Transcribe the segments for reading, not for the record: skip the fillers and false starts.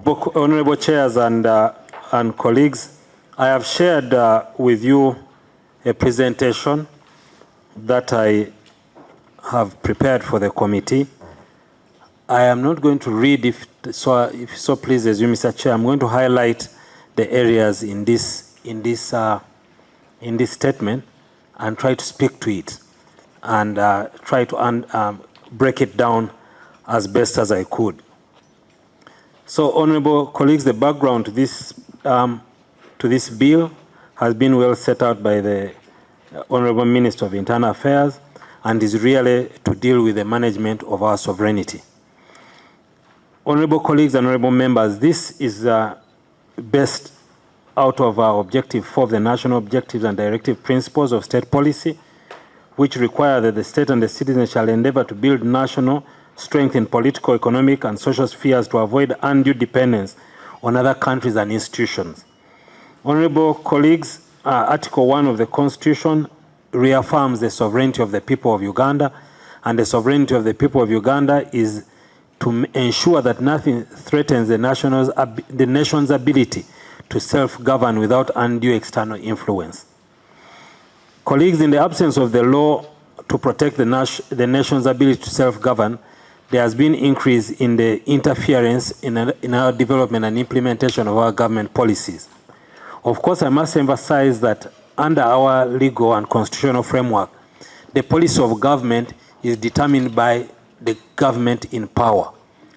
Honorable chairs and colleagues, I have shared with you a presentation that I have prepared for the committee. I am not going to read, if so pleases you, Mr. Chair. I'm going to highlight the areas in this statement and try to speak to it and try to break it down as best as I could. So, honourable colleagues, the background to this bill has been well set out by the Honourable Minister of Internal Affairs and is really to deal with the management of our sovereignty. Honourable colleagues and honourable members, this is based out of our Objective 4 of the National Objectives and Directive Principles of State Policy, which require that the state and the citizens shall endeavour to build national strength in political, economic and social spheres to avoid undue dependence on other countries and institutions. Honourable colleagues, Article 1 of the Constitution reaffirms the sovereignty of the people of Uganda, and the sovereignty of the people of Uganda is to ensure that nothing threatens the nation's ability to self-govern without undue external influence. Colleagues, in the absence of the law to protect the nation's ability to self-govern, there has been increase in the interference in our development and implementation of our government policies. Of course, I must emphasize that under our legal and constitutional framework, the policy of government is determined by the government in power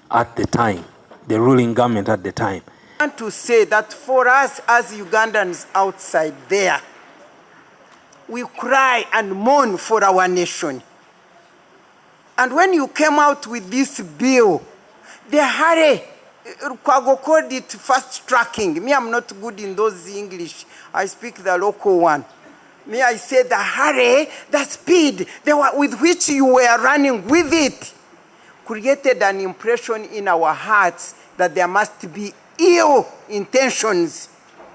at the time, the ruling government at the time. I want to say that for us as Ugandans outside there, we cry and mourn for our nation. And when you came out with this bill, the hurry, Kwago called it fast tracking. Me, I'm not good in those English. I speak the local one. Me, I say the hurry, the speed with which you were running with it created an impression in our hearts that there must be ill intentions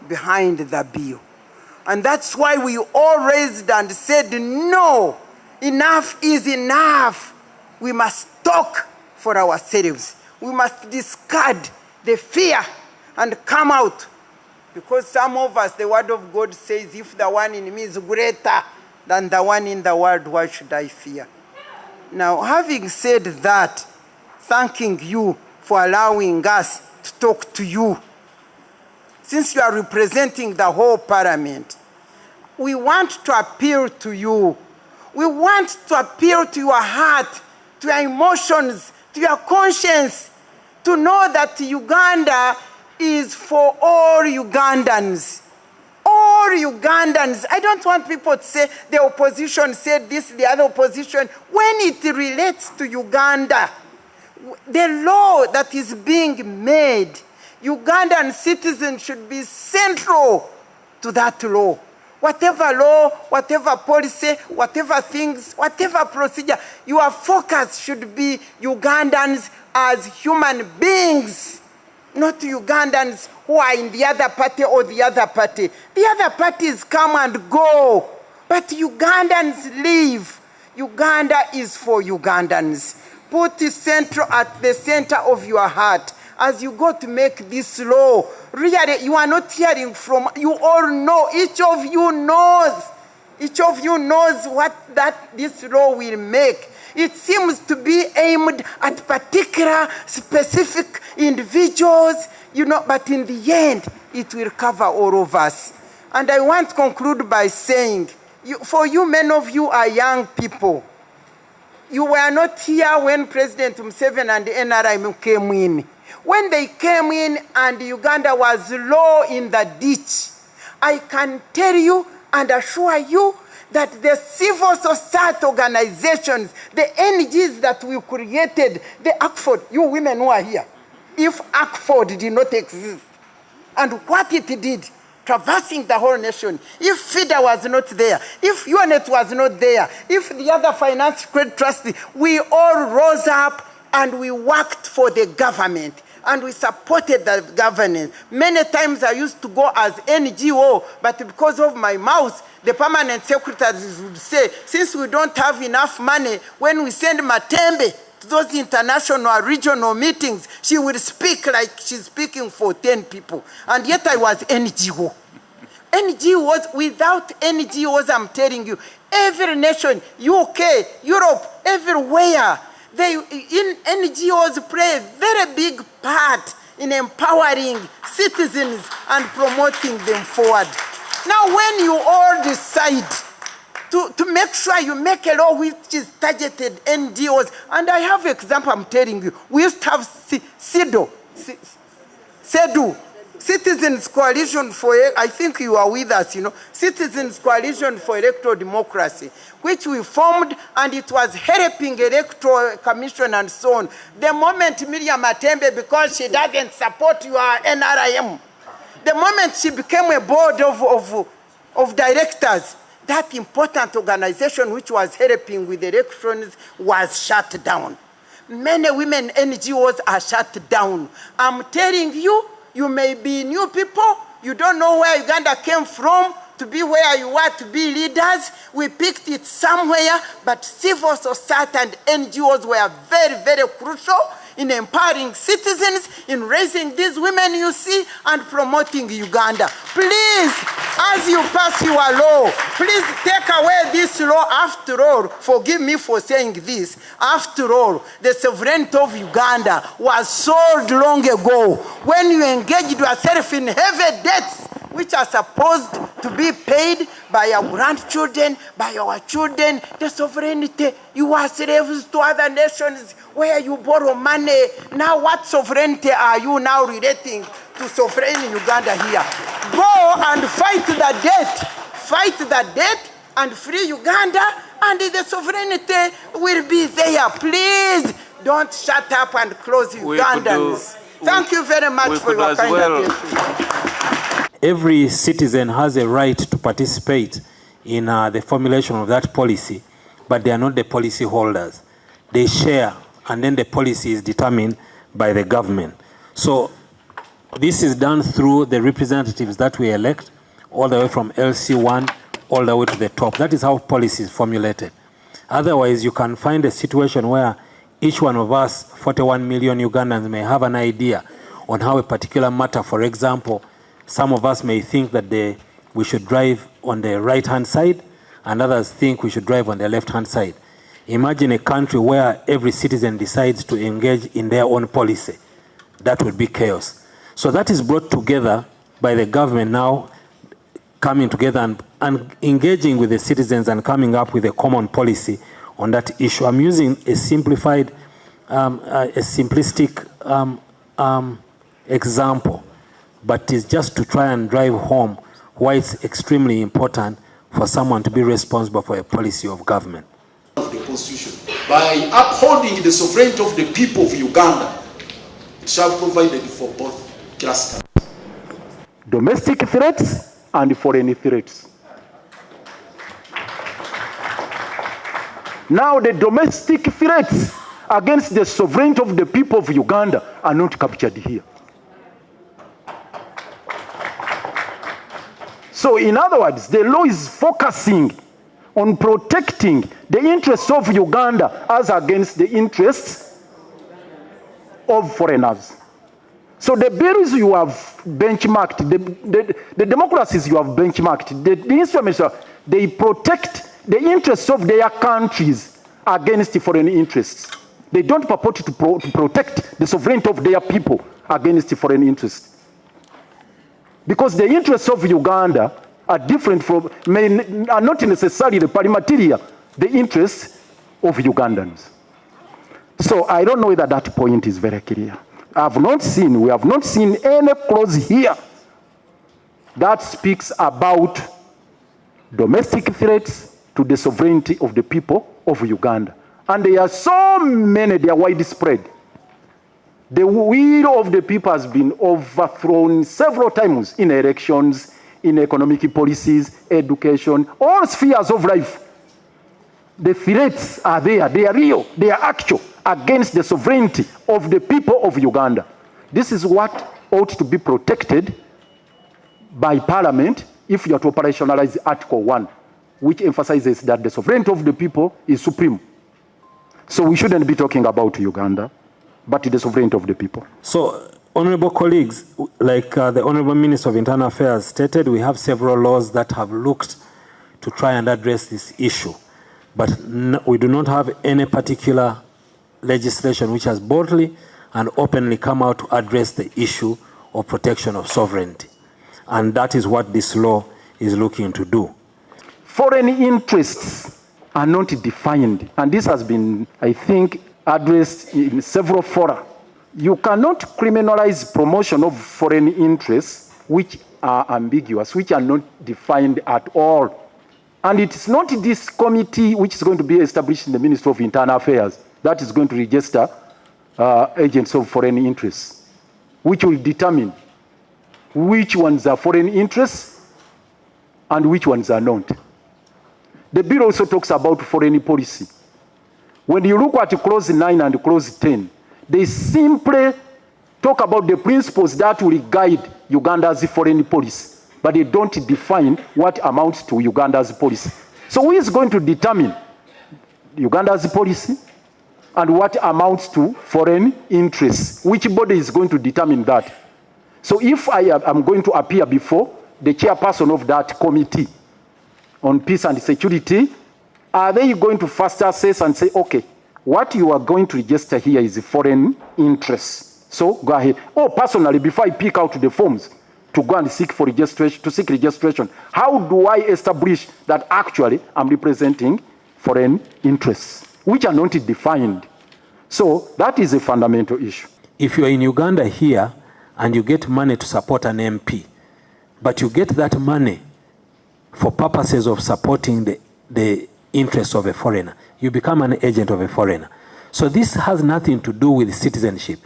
behind the bill. And that's why we all raised and said, no, enough is enough. We must talk for ourselves. We must discard the fear and come out. Because some of us, the word of God says, if the one in me is greater than the one in the world, why should I fear? Now, having said that, thanking you for allowing us to talk to you. Since you are representing the whole parliament, we want to appeal to you. We want to appeal to your heart, to your emotions, to your conscience, to know that Uganda is for all Ugandans. All Ugandans. I don't want people to say the opposition said this, the other opposition. When it relates to Uganda, the law that is being made, Ugandan citizens should be central to that law. Whatever law, whatever policy, whatever things, whatever procedure, your focus should be Ugandans as human beings, not Ugandans who are in the other party or the other party. The other parties come and go, but Ugandans live. Uganda is for Ugandans. Put it at the center of your heart. As you go to make this law, really, you are not hearing from, you all know, each of you knows what this law will make. It seems to be aimed at particular, specific individuals, but in the end, it will cover all of us. And I want to conclude by saying, for you, many of you are young people. You were not here when President Museveni and the NRM came in. When they came in and Uganda was low in the ditch, I can tell you and assure you that the civil society organizations, the NGOs that we created, the ACFOD, you women who are here, if ACFOD did not exist, and what it did, traversing the whole nation, if FIDA was not there, if UNET was not there, if the other finance credit trust, we all rose up and we worked for the government. And we supported the governance. Many times I used to go as NGO, but because of my mouth, the permanent secretaries would say, since we don't have enough money, when we send Matembe to those international or regional meetings, she will speak like she's speaking for 10 people. And yet I was NGO. NGOs, without NGOs, I'm telling you, every nation, UK, Europe, everywhere, NGOs play a very big part in empowering citizens and promoting them forward. Now, when you all decide to make sure you make a law which is targeted NGOs, and I have an example I'm telling you, we used to have CEDU, Citizens Coalition for, I think you are with us, you know, Citizens Coalition for Electoral Democracy, which we formed, and it was helping Electoral Commission and so on. The moment Miriam Matembe, because she doesn't support your NRIM, the moment she became a board of directors, that important organization which was helping with elections was shut down. Many women NGOs are shut down. I'm telling you, you may be new people, you don't know where Uganda came from to be where you are to be leaders. We picked it somewhere, but civil society and NGOs were very, very crucial in empowering citizens, in raising these women you see, and promoting Uganda. Please, as you pass your law, please take away this law. After all, forgive me for saying this, after all, the sovereignty of Uganda was sold long ago when you engaged yourself in heavy debts which are supposed to be paid by our grandchildren, by our children. The sovereignty, you are slaves to other nations where you borrow money. Now what sovereignty are you now relating to sovereign Uganda here? Go and fight the debt and free Uganda, and the sovereignty will be there. Please don't shut up and close Ugandans. Thank you very much for your kind attention. Every citizen has a right to participate in the formulation of that policy, but they are not the policy holders. They share, and then the policy is determined by the government. So this is done through the representatives that we elect, all the way from LC1 all the way to the top. That is how policy is formulated. Otherwise, you can find a situation where each one of us, 41 million Ugandans, may have an idea on how a particular matter, for example, some of us may think that we should drive on the right-hand side, and others think we should drive on the left-hand side. Imagine a country where every citizen decides to engage in their own policy. That would be chaos. So that is brought together by the government now, coming together and engaging with the citizens and coming up with a common policy on that issue. I'm using a simplified, a simplistic example, but it's just to try and drive home why it's extremely important for someone to be responsible for a policy of government. Of the Constitution, by upholding the sovereignty of the people of Uganda, it shall provide for both clusters. Domestic threats and foreign threats. Now the domestic threats against the sovereignty of the people of Uganda are not captured here. So in other words, the law is focusing on protecting the interests of Uganda as against the interests of foreigners. So the bills you have benchmarked, the democracies you have benchmarked, the instruments, they protect the interests of their countries against foreign interests. They don't purport to protect the sovereignty of their people against foreign interests. Because the interests of Uganda are different from, are not necessarily the parliamentary, the interests of Ugandans. So I don't know whether that point is very clear. we have not seen any clause here that speaks about domestic threats to the sovereignty of the people of Uganda. And there are so many, they are widespread. The will of the people has been overthrown several times in elections, in economic policies, education, all spheres of life. The threats are there, they are real, they are actual against the sovereignty of the people of Uganda. This is what ought to be protected by Parliament if you are to operationalize Article 1, which emphasizes that the sovereignty of the people is supreme. So we shouldn't be talking about Uganda, but the sovereignty of the people. So, honorable colleagues, like the Honorable Minister of Internal Affairs stated, we have several laws that have looked to try and address this issue. But we do not have any particular legislation which has boldly and openly come out to address the issue of protection of sovereignty. And that is what this law is looking to do. Foreign interests are not defined, and this has been, I think, addressed in several fora. You cannot criminalize promotion of foreign interests which are ambiguous, which are not defined at all. And it's not this committee which is going to be established in the Ministry of Internal Affairs that is going to register agents of foreign interests, which will determine which ones are foreign interests and which ones are not. The bill also talks about foreign policy. When you look at clause 9 and clause 10, they simply talk about the principles that will guide Uganda's foreign policy, but they don't define what amounts to Uganda's policy. So who is going to determine Uganda's policy and what amounts to foreign interests? Which body is going to determine that? So if I am going to appear before the chairperson of that committee on peace and security, are they going to first assess and say, okay, what you are going to register here is foreign interests. So go ahead. Oh, personally, before I pick out the forms to go and seek for registration, how do I establish that actually I'm representing foreign interests, which are not defined? So that is a fundamental issue. If you're in Uganda here and you get money to support an MP, but you get that money for purposes of supporting the interests of a foreigner, you become an agent of a foreigner. So this has nothing to do with citizenship.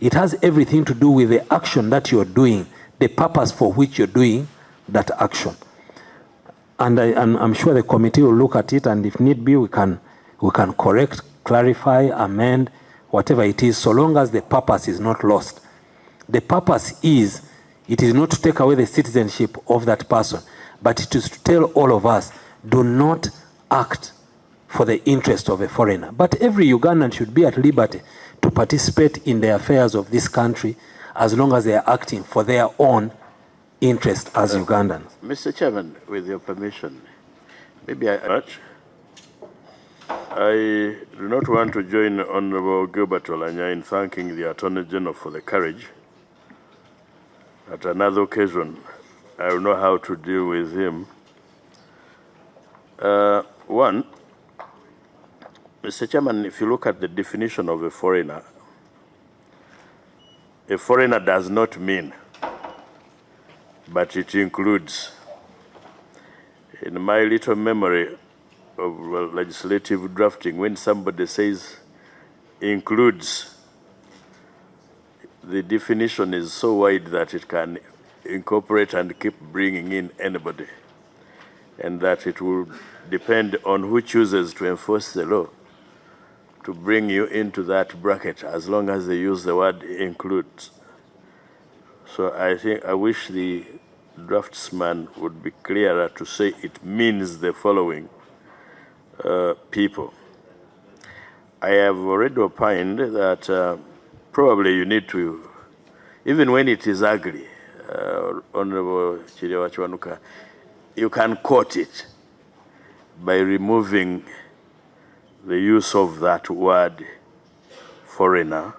It has everything to do with the action that you're doing, the purpose for which you're doing that action. And I'm sure the committee will look at it, and if need be, we can correct, clarify, amend, whatever it is, so long as the purpose is not lost. The purpose is, it is not to take away the citizenship of that person, but it is to tell all of us, do not act for the interest of a foreigner. But every Ugandan should be at liberty to participate in the affairs of this country as long as they are acting for their own interest as Ugandans. Mr. Chairman, with your permission, maybe I do not want to join Honorable Gilbert Olanya in thanking the Attorney General for the courage. At another occasion, I will know how to deal with him. One, Mr. Chairman, if you look at the definition of a foreigner does not mean, but it includes. In my little memory of legislative drafting, when somebody says includes, the definition is so wide that it can incorporate and keep bringing in anybody, and that it will depend on who chooses to enforce the law to bring you into that bracket, as long as they use the word includes. So I wish the draftsman would be clearer to say it means the following people. I have already opined that probably you need to, even when it is ugly, Honorable Chirewa Chwanuka, you can quote it by removing the use of that word foreigner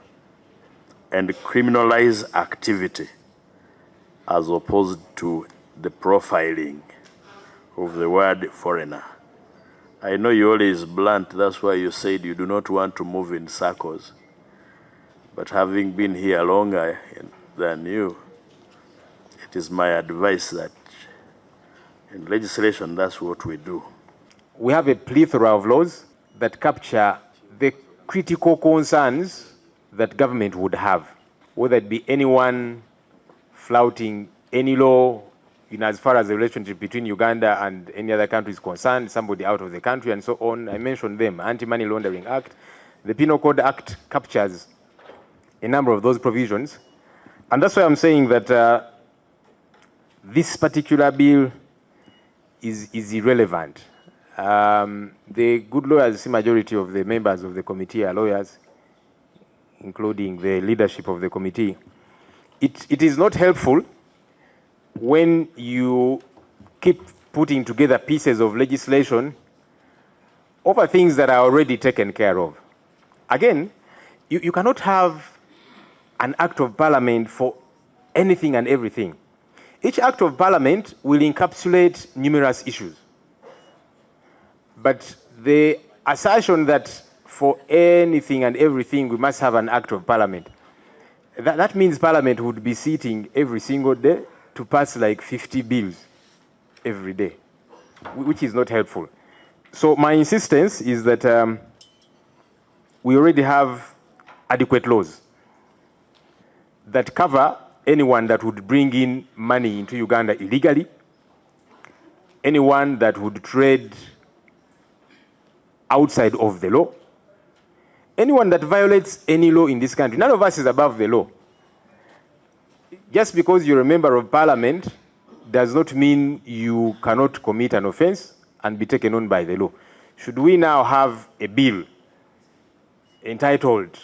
and criminalize activity as opposed to the profiling of the word foreigner. I know you're always blunt, that's why you said you do not want to move in circles. But having been here longer than you, it is my advice that in legislation, that's what we do. We have a plethora of laws that capture the critical concerns that government would have, whether it be anyone flouting any law in as far as the relationship between Uganda and any other country is concerned, somebody out of the country and so on. I mentioned them, Anti-Money Laundering Act. The Penal Code Act captures a number of those provisions. And that's why I'm saying that this particular bill is irrelevant. The good lawyers, the majority of the members of the committee are lawyers, including the leadership of the committee. It is not helpful when you keep putting together pieces of legislation over things that are already taken care of. Again, you cannot have an act of parliament for anything and everything. Each act of parliament will encapsulate numerous issues. But the assertion that for anything and everything we must have an act of parliament, that means parliament would be sitting every single day to pass like 50 bills every day, which is not helpful. So my insistence is that we already have adequate laws that cover anyone that would bring in money into Uganda illegally, anyone that would trade outside of the law, anyone that violates any law in this country. None of us is above the law. Just because you're a member of parliament does not mean you cannot commit an offense and be taken on by the law. Should we now have a bill entitled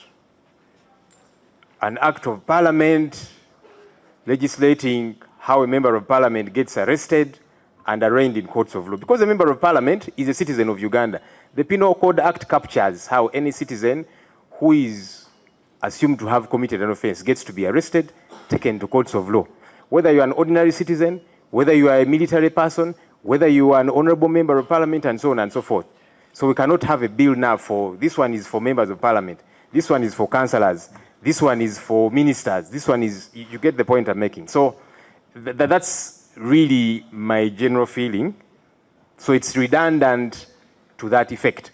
an act of parliament legislating how a member of parliament gets arrested and arraigned in courts of law? Because a member of parliament is a citizen of Uganda. The Penal Code Act captures how any citizen who is assumed to have committed an offense gets to be arrested, taken to courts of law. Whether you are an ordinary citizen, whether you are a military person, whether you are an honorable member of parliament, and so on and so forth. So we cannot have a bill now for, this one is for members of parliament, this one is for councillors, this one is for ministers, this one is, you get the point I'm making. So that's really my general feeling. So it's redundant to that effect.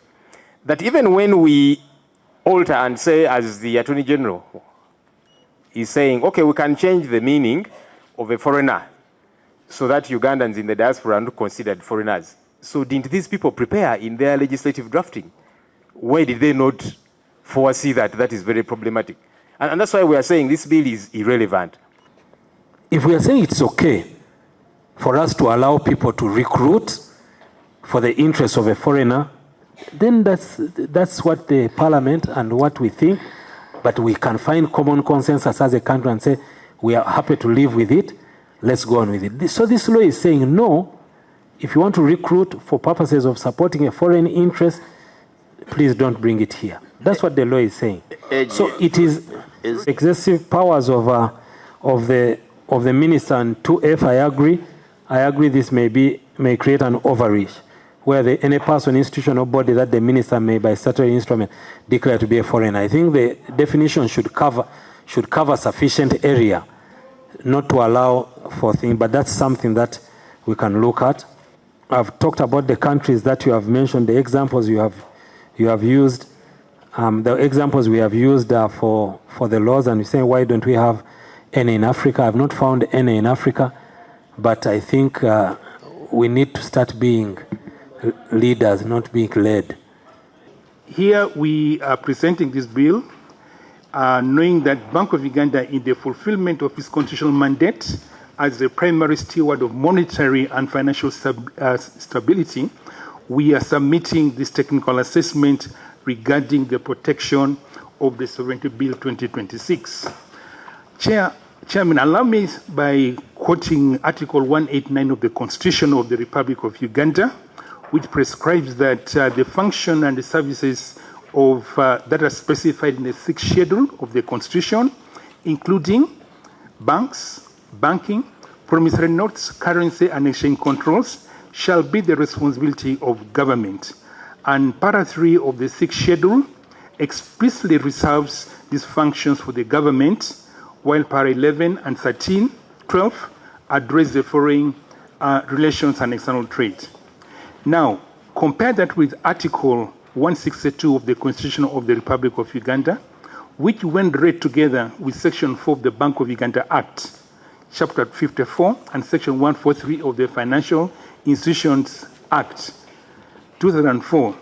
That even when we alter and say, as the Attorney General is saying, okay, we can change the meaning of a foreigner so that Ugandans in the diaspora are not considered foreigners. So didn't these people prepare in their legislative drafting? Why did they not foresee that? That is very problematic. And that's why we are saying this bill is irrelevant. If we are saying it's okay for us to allow people to recruit for the interest of a foreigner, then that's what the parliament and what we think, but we can find common consensus as a country and say, we are happy to live with it, let's go on with it. So this law is saying, no, if you want to recruit for purposes of supporting a foreign interest, please don't bring it here. That's what the law is saying. So it is excessive powers of the minister, and 2F, I agree this may create an overreach, where any person, institution, or body that the minister may, by statutory instrument, declare to be a foreigner. I think the definition should cover sufficient area, not to allow for things, but that's something that we can look at. I've talked about the countries that you have mentioned, the examples you have used. The examples we have used are for the laws, and you're saying, why don't we have any in Africa? I've not found any in Africa, but I think we need to start being leaders, not being led. Here we are presenting this bill, knowing that Bank of Uganda, in the fulfillment of its constitutional mandate as the primary steward of monetary and financial stability, we are submitting this technical assessment regarding the protection of the Sovereignty Bill 2026. Chairman, allow me by quoting Article 189 of the Constitution of the Republic of Uganda, which prescribes that the function and the services of that are specified in the 6th schedule of the Constitution, including banks, banking, promissory notes, currency and exchange controls, shall be the responsibility of government. And Para 3 of the 6th schedule explicitly reserves these functions for the government, while Para 11 and 12 address the foreign relations and external trade. Now, compare that with Article 162 of the Constitution of the Republic of Uganda, which, when read together with Section 4 of the Bank of Uganda Act, Chapter 54, and Section 143 of the Financial Institutions Act 2004,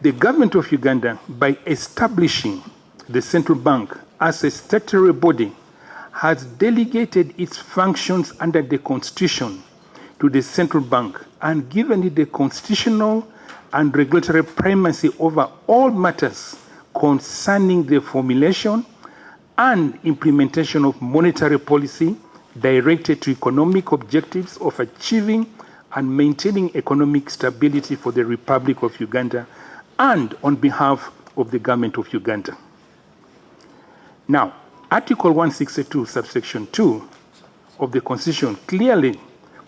the government of Uganda, by establishing the central bank as a statutory body, has delegated its functions under the Constitution to the central bank and given it the constitutional and regulatory primacy over all matters concerning the formulation and implementation of monetary policy directed to economic objectives of achieving and maintaining economic stability for the Republic of Uganda and on behalf of the government of Uganda. Now, Article 162, subsection 2 of the Constitution clearly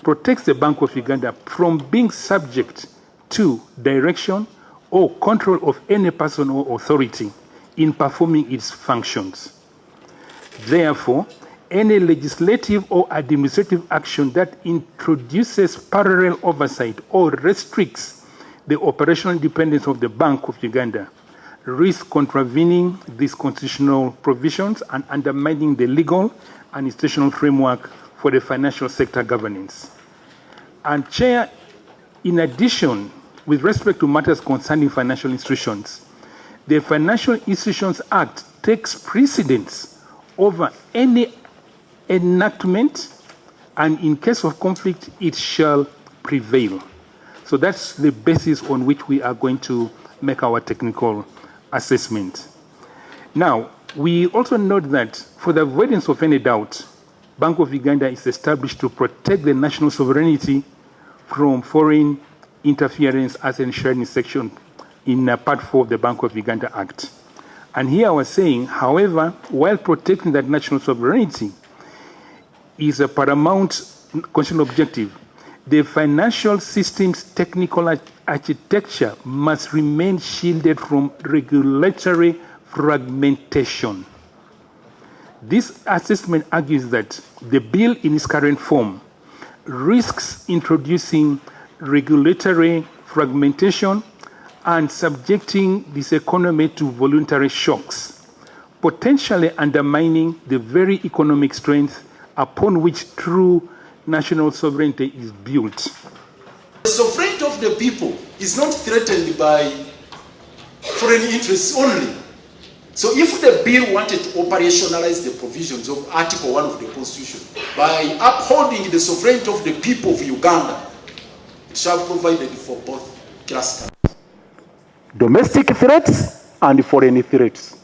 protects the Bank of Uganda from being subject to direction or control of any person or authority in performing its functions. Therefore, any legislative or administrative action that introduces parallel oversight or restricts the operational independence of the Bank of Uganda risks contravening these constitutional provisions and undermining the legal and institutional framework for the financial sector governance. And Chair, in addition, with respect to matters concerning financial institutions, the Financial Institutions Act takes precedence over any enactment, and in case of conflict, it shall prevail. So that's the basis on which we are going to make our technical assessment. Now, we also note that for the avoidance of any doubt, Bank of Uganda is established to protect the national sovereignty from foreign interference as enshrined in section in Part 4 of the Bank of Uganda Act. And here I was saying, however, while protecting that national sovereignty is a paramount constitutional objective, the financial system's technical architecture must remain shielded from regulatory fragmentation. This assessment argues that the bill in its current form risks introducing regulatory fragmentation and subjecting this economy to voluntary shocks, potentially undermining the very economic strength upon which true national sovereignty is built. The sovereignty of the people is not threatened by foreign interests only. So if the bill wanted to operationalize the provisions of Article 1 of the Constitution by upholding the sovereignty of the people of Uganda, it shall provide for both clusters. Domestic threats and foreign threats.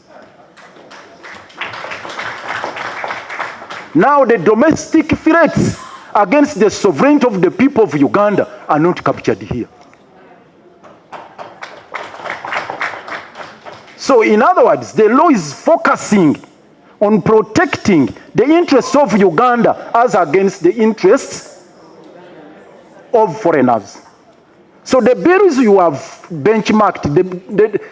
Now the domestic threats against the sovereignty of the people of Uganda are not captured here. So in other words, the law is focusing on protecting the interests of Uganda as against the interests of foreigners. So the bills you have benchmarked,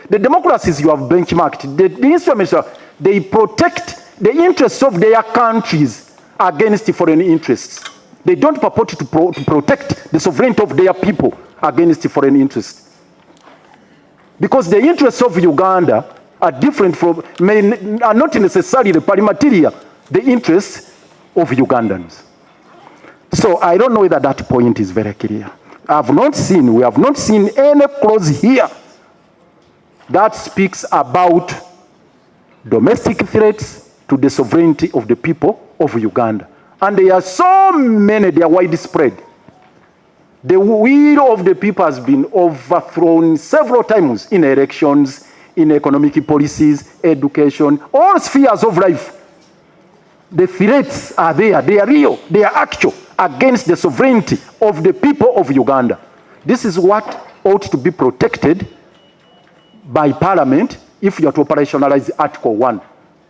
the democracies you have benchmarked, the instruments, they protect the interests of their countries against foreign interests. They don't purport to protect the sovereignty of their people against foreign interests. Because the interests of Uganda are different from, are not necessarily material, the interests of Ugandans. So I don't know whether that point is very clear. we have not seen any clause here that speaks about domestic threats to the sovereignty of the people of Uganda. And there are so many, they are widespread. The will of the people has been overthrown several times in elections, in economic policies, education, all spheres of life. The threats are there, they are real, they are actual against the sovereignty of the people of Uganda. This is what ought to be protected by Parliament if you are to operationalize Article 1,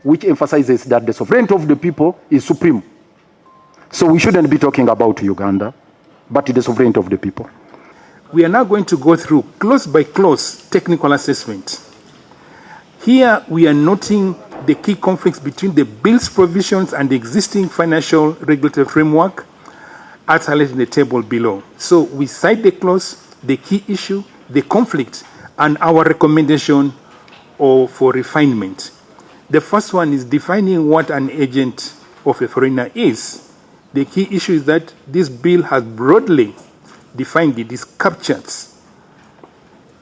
which emphasizes that the sovereignty of the people is supreme. So we shouldn't be talking about Uganda, but the sovereignty of the people. We are now going to go through clause by clause technical assessment. Here we are noting the key conflicts between the bill's provisions and the existing financial regulatory framework as highlighted in the table below. So we cite the clause, the key issue, the conflict, and our recommendation for refinement. The first one is defining what an agent of a foreigner is. The key issue is that this bill has broadly defined it. It captures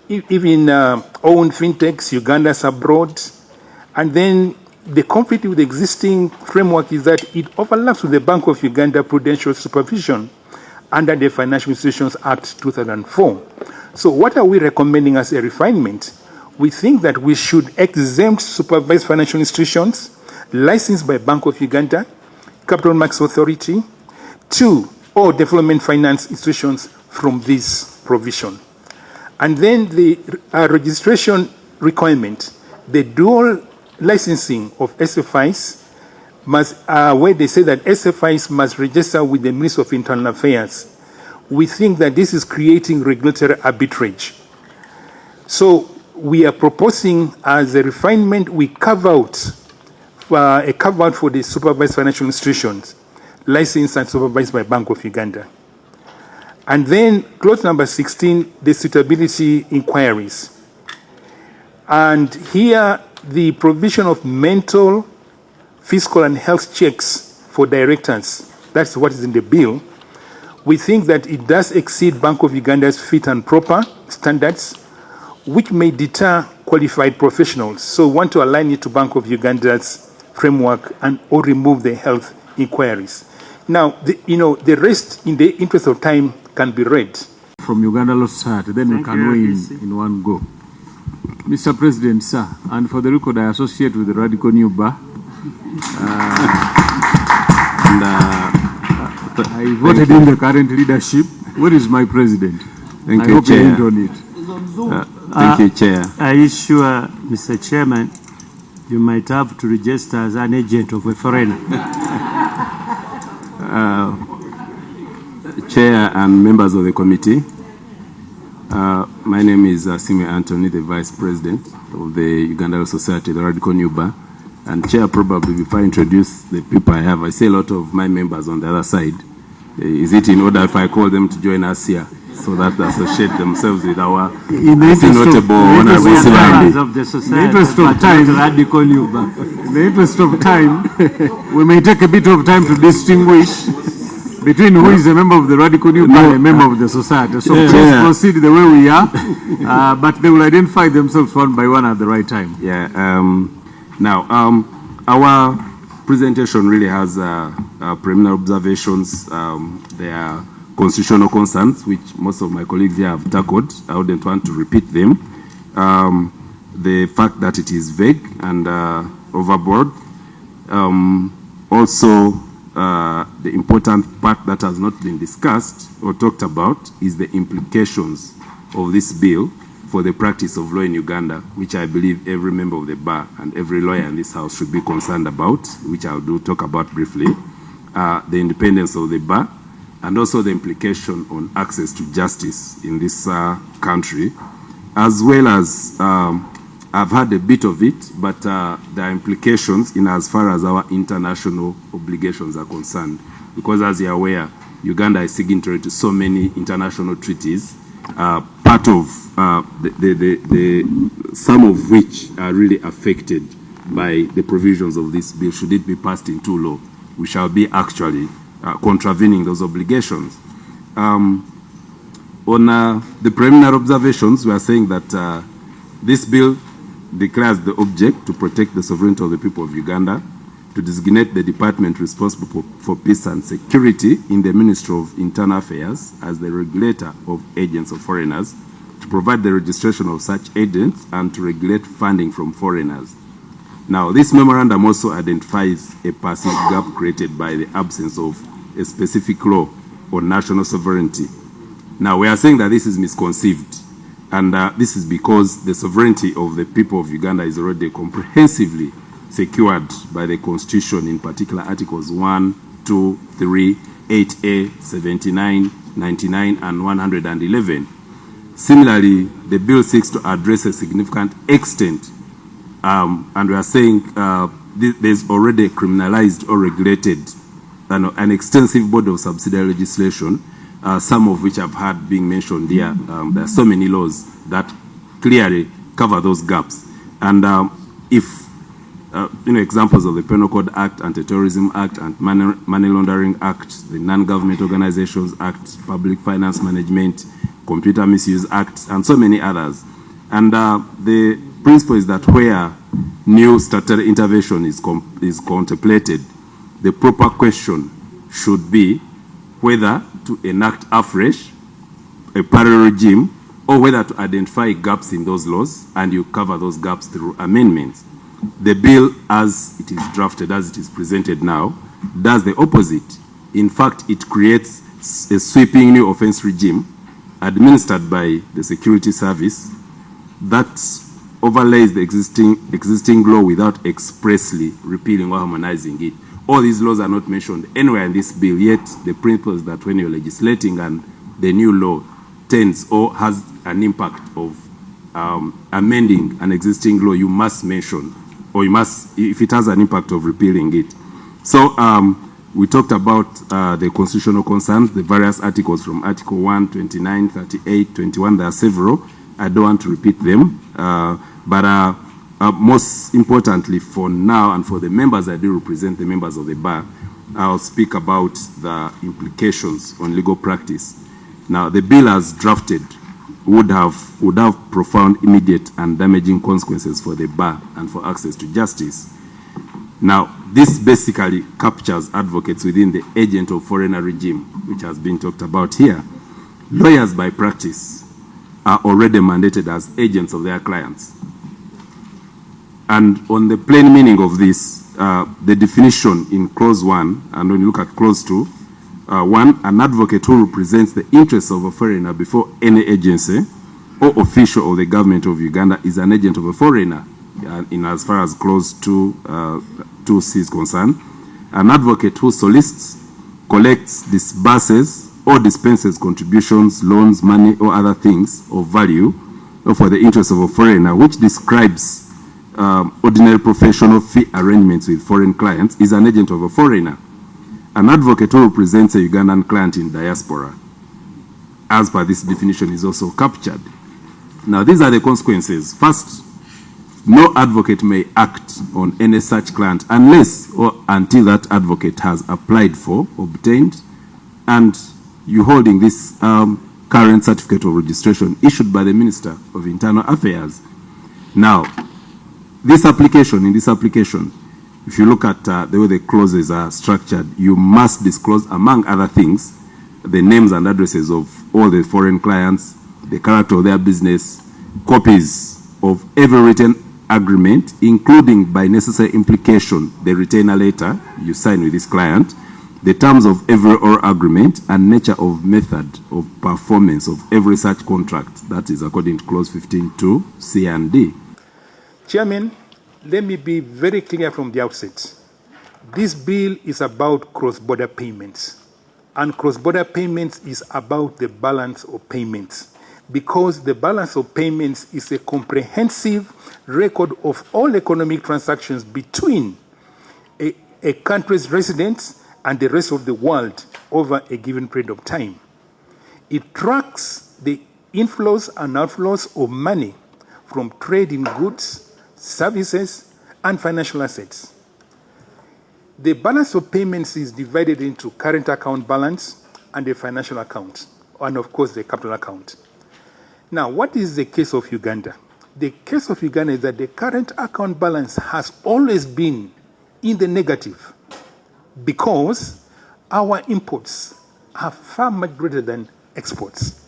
even own fintechs, Uganda's abroad, and then the conflict with the existing framework is that it overlaps with the Bank of Uganda prudential supervision under the Financial Institutions Act 2004. So what are we recommending as a refinement? We think that we should exempt supervised financial institutions licensed by Bank of Uganda, Capital Markets Authority, or development finance institutions from this provision. And then the registration requirement, the dual licensing of SFIs must, where they say that SFIs must register with the Ministry of Internal Affairs. We think that this is creating regulatory arbitrage. So we are proposing as a refinement, we carve out a carve out for the supervised financial institutions, licensed and supervised by Bank of Uganda. And then clause number 16, the suitability inquiries. And here, the provision of mental, fiscal, and health checks for directors, that's what is in the bill. We think that it does exceed Bank of Uganda's fit and proper standards, which may deter qualified professionals. So we want to align it to Bank of Uganda's framework or remove the health inquiries. Now, the rest, in the interest of time, can be read. From Uganda Law Society, then we can win in one go. Mr. President, sir, and for the record, I associate with the Radical New Bar. I voted in the current leadership. Where is my president? Thank I you, hope Chair. you hit on it. Thank you, Chair. Are you sure, Mr. Chairman, you might have to register as an agent of a foreigner? Chair and members of the committee, my name is Sime Anthony, the Vice President of the Uganda Law Society, the Radical New Bar. And Chair, probably before I introduce the people I have, I see a lot of my members on the other side. Is it in order if I call them to join us here so that they associate themselves with our notable honorable members of the society? In the interest of time, Radical New Bar. In the interest of time, we may take a bit of time to distinguish between who is a member of the Radical New Bar and a member of the society. So please proceed the way we are, but they will identify themselves one by one at the right time. Yeah. Now, our presentation really has preliminary observations. There are constitutional concerns, which most of my colleagues here have tackled. I wouldn't want to repeat them. The fact that it is vague and overboard. Also, the important part that has not been discussed or talked about is the implications of this bill for the practice of law in Uganda, which I believe every member of the bar and every lawyer in this house should be concerned about, which I'll talk about briefly. The independence of the bar, and also the implication on access to justice in this country, as well as I've had a bit of it, but there are implications in as far as our international obligations are concerned. Because as you're aware, Uganda is signatory to so many international treaties, part of some of which are really affected by the provisions of this bill. Should it be passed into law, we shall be actually contravening those obligations. On the preliminary observations, we are saying that this bill declares the object to protect the sovereignty of the people of Uganda, to designate the department responsible for peace and security in the Ministry of Internal Affairs as the regulator of agents of foreigners, to provide the registration of such agents, and to regulate funding from foreigners. Now, this memorandum also identifies a passive gap created by the absence of a specific law on national sovereignty. Now, we are saying that this is misconceived, and this is because the sovereignty of the people of Uganda is already comprehensively secured by the Constitution, in particular Articles 1, 2, 3, 8A, 79, 99, and 111. Similarly, the bill seeks to address a significant extent, and we are saying there's already a criminalized or regulated an extensive body of subsidiary legislation, some of which I've had being mentioned here. There are so many laws that clearly cover those gaps. And examples of the Penal Code Act, Anti-Terrorism Act, and Money Laundering Act, the Non-Government Organizations Act, Public Finance Management, Computer Misuse Act, and so many others. And the principle is that where new statutory intervention is contemplated, the proper question should be whether to enact afresh a parallel regime or whether to identify gaps in those laws and you cover those gaps through amendments. The bill, as it is drafted, as it is presented now, does the opposite. In fact, it creates a sweeping new offense regime administered by the security service that overlays the existing law without expressly repealing or harmonizing it. All these laws are not mentioned anywhere in this bill, yet the principle is that when you're legislating and the new law tends or has an impact of amending an existing law, you must mention, or you must, if it has an impact of repealing it. So we talked about the constitutional concerns, the various articles from Article 1, 29, 38, 21. There are several. I don't want to repeat them. But most importantly for now, and for the members I do represent, the members of the bar, I'll speak about the implications on legal practice. Now, the bill as drafted would have profound, immediate, and damaging consequences for the bar and for access to justice. Now, this basically captures advocates within the agent of foreigner regime, which has been talked about here. Lawyers by practice are already mandated as agents of their clients. And on the plain meaning of this, the definition in clause 1, and when you look at clause 2, 1, an advocate who represents the interests of a foreigner before any agency or official of the government of Uganda is an agent of a foreigner, in as far as clause 2C is concerned. An advocate who solicits, collects, disburses, or dispenses contributions, loans, money, or other things of value or for the interest of a foreigner, which describes ordinary professional fee arrangements with foreign clients, is an agent of a foreigner. An advocate who represents a Ugandan client in diaspora, as per this definition, is also captured. Now, these are the consequences. First, no advocate may act on any such client unless or until that advocate has applied for, obtained, and you holding this current certificate of registration issued by the Minister of Internal Affairs. Now, in this application, if you look at the way the clauses are structured, you must disclose, among other things, the names and addresses of all the foreign clients, the character of their business, copies of every written agreement, including by necessary implication the retainer letter you sign with this client, the terms of every oral agreement, and nature of method of performance of every such contract. That is according to clause 15.2 C and D. Chairman, let me be very clear from the outset. This bill is about cross-border payments, and cross-border payments is about the balance of payments, because the balance of payments is a comprehensive record of all economic transactions between a country's residents and the rest of the world over a given period of time. It tracks the inflows and outflows of money from trade in goods, services, and financial assets. The balance of payments is divided into current account balance and the financial account, and of course the capital account. Now, what is the case of Uganda? The case of Uganda is that the current account balance has always been in the negative because our imports are far much greater than exports.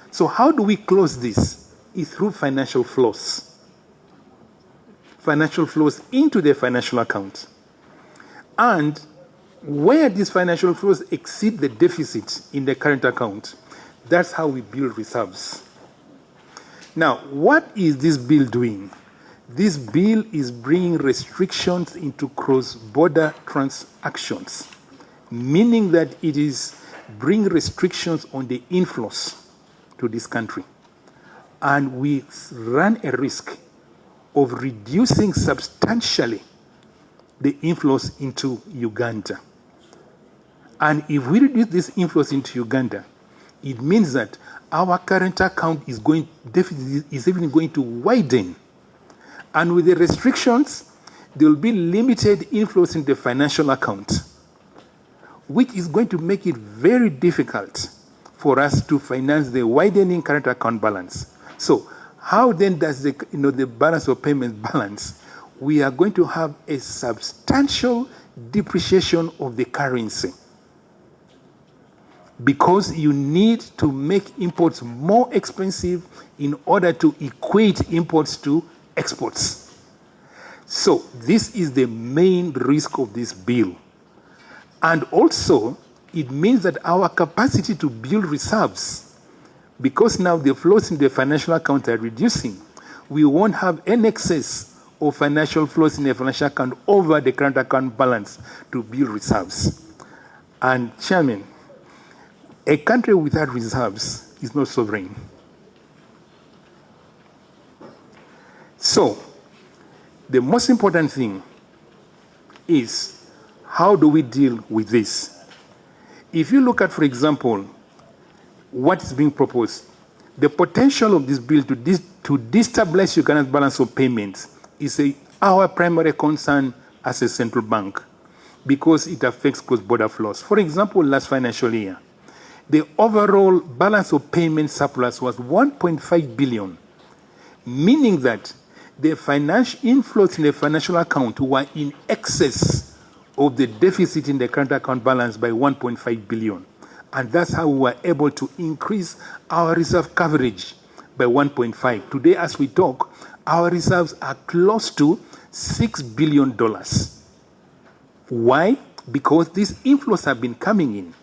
So how do we close this? It's through financial flows. Financial flows into the financial account. And where these financial flows exceed the deficit in the current account, that's how we build reserves. Now, what is this bill doing? This bill is bringing restrictions into cross-border transactions, meaning that it is bringing restrictions on the inflows to this country. And we run a risk of reducing substantially the inflows into Uganda. And if we reduce these inflows into Uganda, it means that our current account is even going to widen. And with the restrictions, there will be limited inflows in the financial account, which is going to make it very difficult for us to finance the widening current account balance. So how then does the balance of payments balance? We are going to have a substantial depreciation of the currency. because you need to make imports more expensive in order to equate imports to exports. So this is the main risk of this bill. And also, it means that our capacity to build reserves, because now the flows in the financial account are reducing, we won't have an excess of financial flows in the financial account over the current account balance to build reserves. And Chairman, a country without reserves is not sovereign. So, the most important thing is, how do we deal with this? If you look at, for example, what is being proposed, the potential of this bill to destabilize Uganda's balance of payments is our primary concern as a central bank, because it affects cross-border flows. For example, last financial year, the overall balance of payment surplus was 1.5 billion, meaning that the financial inflows in the financial account were in excess of the deficit in the current account balance by 1.5 billion. And that's how we were able to increase our reserve coverage by 1.5. Today, as we talk, our reserves are close to $6 billion. Why? Because these inflows have been coming in.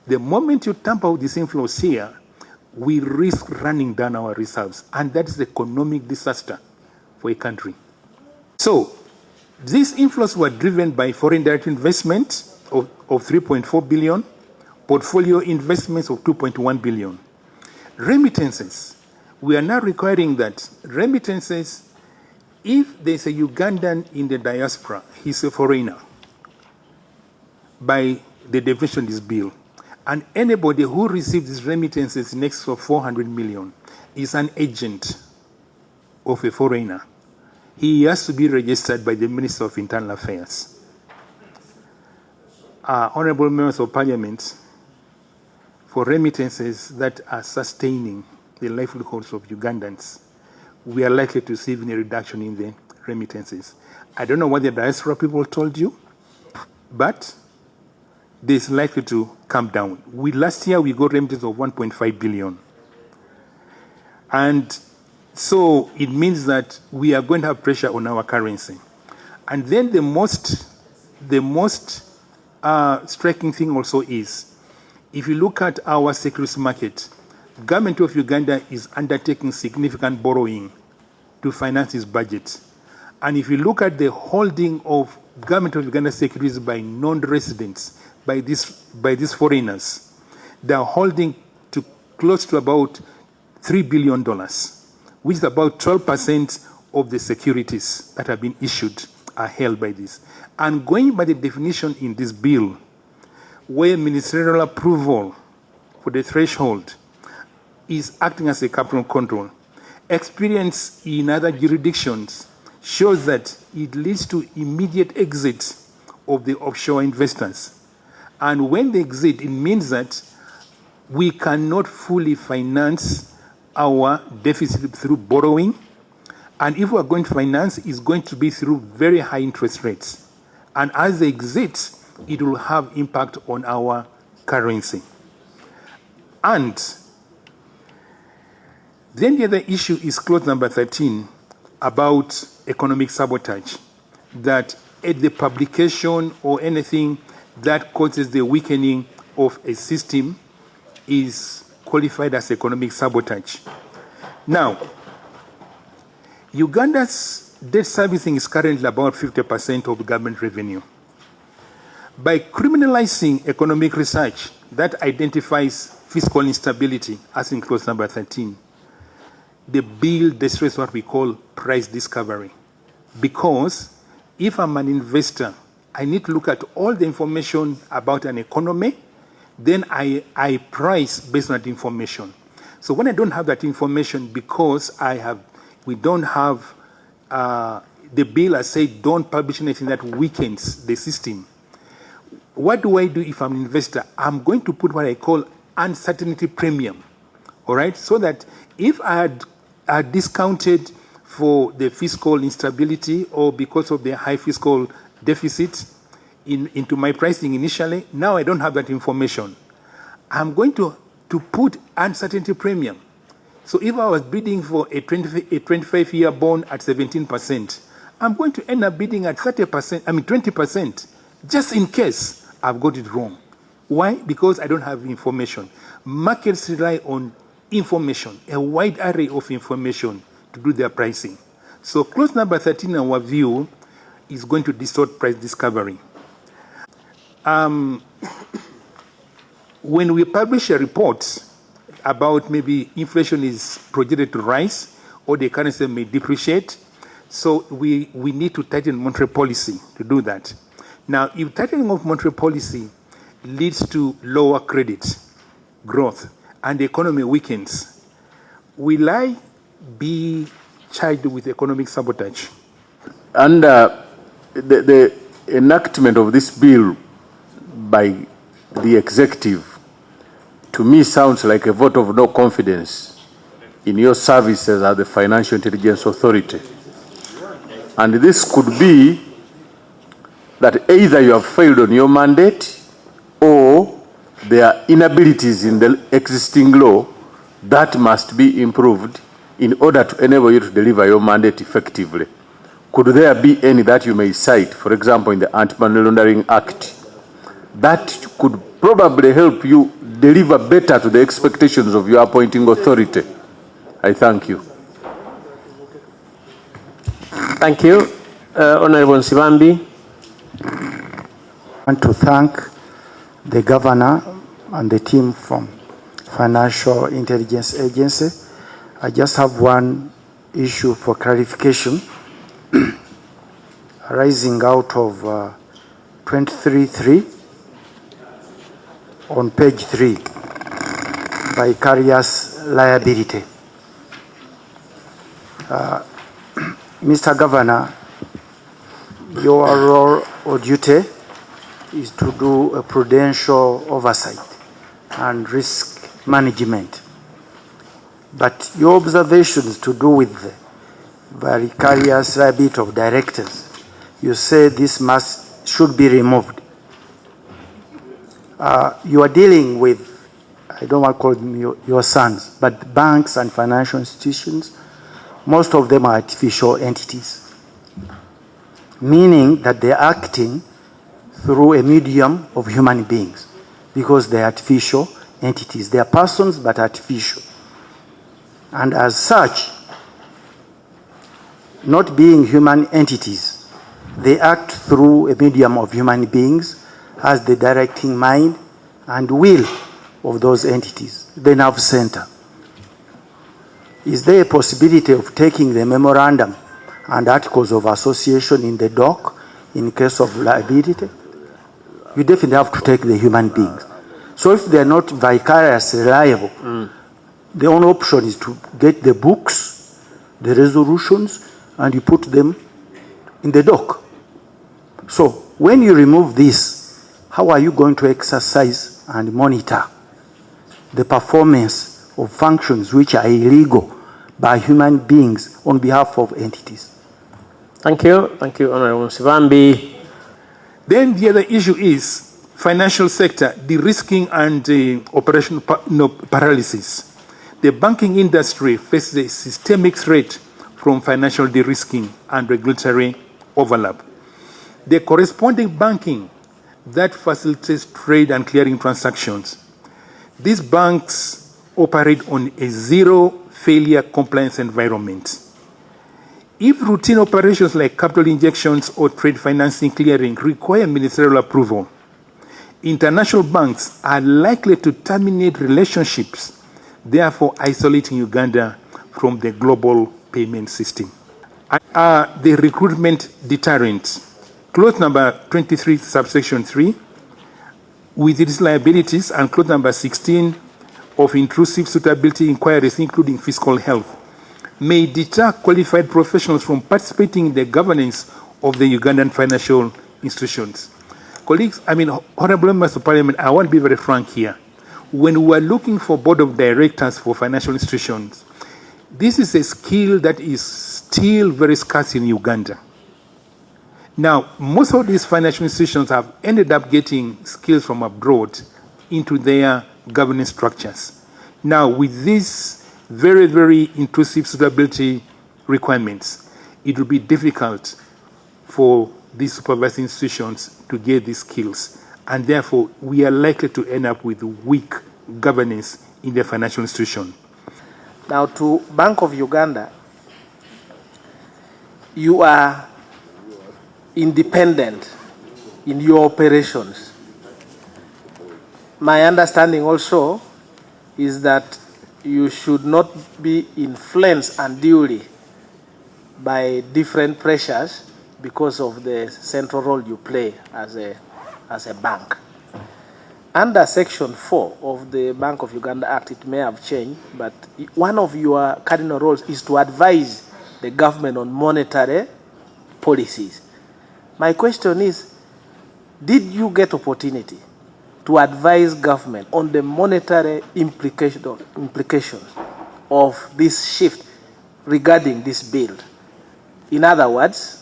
The moment you tamper with these inflows here, we risk running down our reserves. And that is economic disaster for a country. So, these inflows were driven by foreign direct investment of 3.4 billion, portfolio investments of 2.1 billion. Remittances, we are now requiring that remittances, if there's a Ugandan in the diaspora, he's a foreigner, by the definition of this bill, and anybody who receives these remittances in excess of 400 million is an agent of a foreigner. He has to be registered by the Minister of Internal Affairs. Honorable members of Parliament, for remittances that are sustaining the livelihoods of Ugandans, we are likely to see a reduction in the remittances. I don't know what the diaspora people told you, but this is likely to come down. Last year, we got remittances of 1.5 billion. And so it means that we are going to have pressure on our currency. And then the most striking thing also is, if you look at our securities market, the government of Uganda is undertaking significant borrowing to finance its budget. And if you look at the holding of government of Uganda securities by non-residents, by these foreigners, they are holding to close to about $3 billion, which is about 12% of the securities that have been issued are held by this. And going by the definition in this bill, where ministerial approval for the threshold is acting as a capital control, experience in other jurisdictions shows that it leads to immediate exit of the offshore investors. And when they exit, it means that we cannot fully finance our deficit through borrowing. And if we are going to finance, it's going to be through very high interest rates. And as they exit, it will have impact on our currency. And then the other issue is clause number 13 about economic sabotage, that at the publication or anything that causes the weakening of a system is qualified as economic sabotage. Now, Uganda's debt servicing is currently about 50% of government revenue. By criminalizing economic research that identifies fiscal instability, as in clause number 13, the bill destroys what we call price discovery. Because if I'm an investor, I need to look at all the information about an economy, then I price based on that information. So when I don't have that information, because we don't have, the bill has said don't publish anything that weakens the system. What do I do if I'm an investor? I'm going to put what I call uncertainty premium, all right? So that if I had discounted for the fiscal instability or because of the high fiscal deficit into my pricing initially, now I don't have that information. I'm going to put uncertainty premium. So if I was bidding for a 25-year bond at 17%, I'm going to end up bidding at 20%, just in case I've got it wrong. Why? Because I don't have information. Markets rely on information, a wide array of information to do their pricing. So clause number 13 in our view is going to distort price discovery. When we publish a report about maybe inflation is projected to rise or the currency may depreciate, so we need to tighten monetary policy to do that. Now, if tightening of monetary policy leads to lower credit growth and the economy weakens, will I be charged with economic sabotage? Under the enactment of this bill by the executive, to me sounds like a vote of no confidence in your services as the Financial Intelligence Authority. And this could be that either you have failed on your mandate or there are inabilities in the existing law that must be improved in order to enable you to deliver your mandate effectively. Could there be any that you may cite, for example, in the Anti-Money Laundering Act, that could probably help you deliver better to the expectations of your appointing authority? I thank you. Thank you. Honorable Sivambi. I want to thank the governor and the team from Financial Intelligence Agency. I just have one issue for clarification arising out of 23.3 on page 3, vicarious liability. Mr. Governor, your role or duty is to do a prudential oversight and risk management. But your observations to do with the vicarious liability of directors, you say this should be removed. You are dealing with, I don't want to call them your sons, but banks and financial institutions. Most of them are artificial entities, meaning that they're acting through a medium of human beings because they're artificial entities. They are persons but artificial. And as such, not being human entities, they act through a medium of human beings as the directing mind and will of those entities, the nerve center. Is there a possibility of taking the memorandum and articles of association in the dock in case of liability? You definitely have to take the human beings. So if they're not vicariously liable, the only option is to get the books, the resolutions, and you put them in the dock. So when you remove this, how are you going to exercise and monitor the performance of functions which are illegal by human beings on behalf of entities? Thank you. Thank you, Honorable Sivambi. Then the other issue is financial sector, de-risking and operational paralysis. The banking industry faces a systemic threat from financial de-risking and regulatory overlap. The corresponding banking that facilitates trade and clearing transactions. These banks operate on a zero-failure compliance environment. If routine operations like capital injections or trade financing clearing require ministerial approval, international banks are likely to terminate relationships, therefore isolating Uganda from the global payment system. The recruitment deterrent. Clause number 23, subsection 3, with its liabilities, and clause number 16 of intrusive suitability inquiries, including fiscal health, may deter qualified professionals from participating in the governance of the Ugandan financial institutions. Colleagues, honorable members of parliament, I want to be very frank here. When we are looking for board of directors for financial institutions, this is a skill that is still very scarce in Uganda. Now, most of these financial institutions have ended up getting skills from abroad into their governance structures. Now, with these very, very intrusive suitability requirements, it will be difficult for these supervising institutions to get these skills, and therefore we are likely to end up with weak governance in the financial institution. Now, to Bank of Uganda, you are independent in your operations. My understanding also is that you should not be influenced unduly by different pressures because of the central role you play as a bank. Under Section 4 of the Bank of Uganda Act, it may have changed, but one of your cardinal roles is to advise the government on monetary policies. My question is, did you get opportunity to advise government on the monetary implications of this shift regarding this bill? In other words,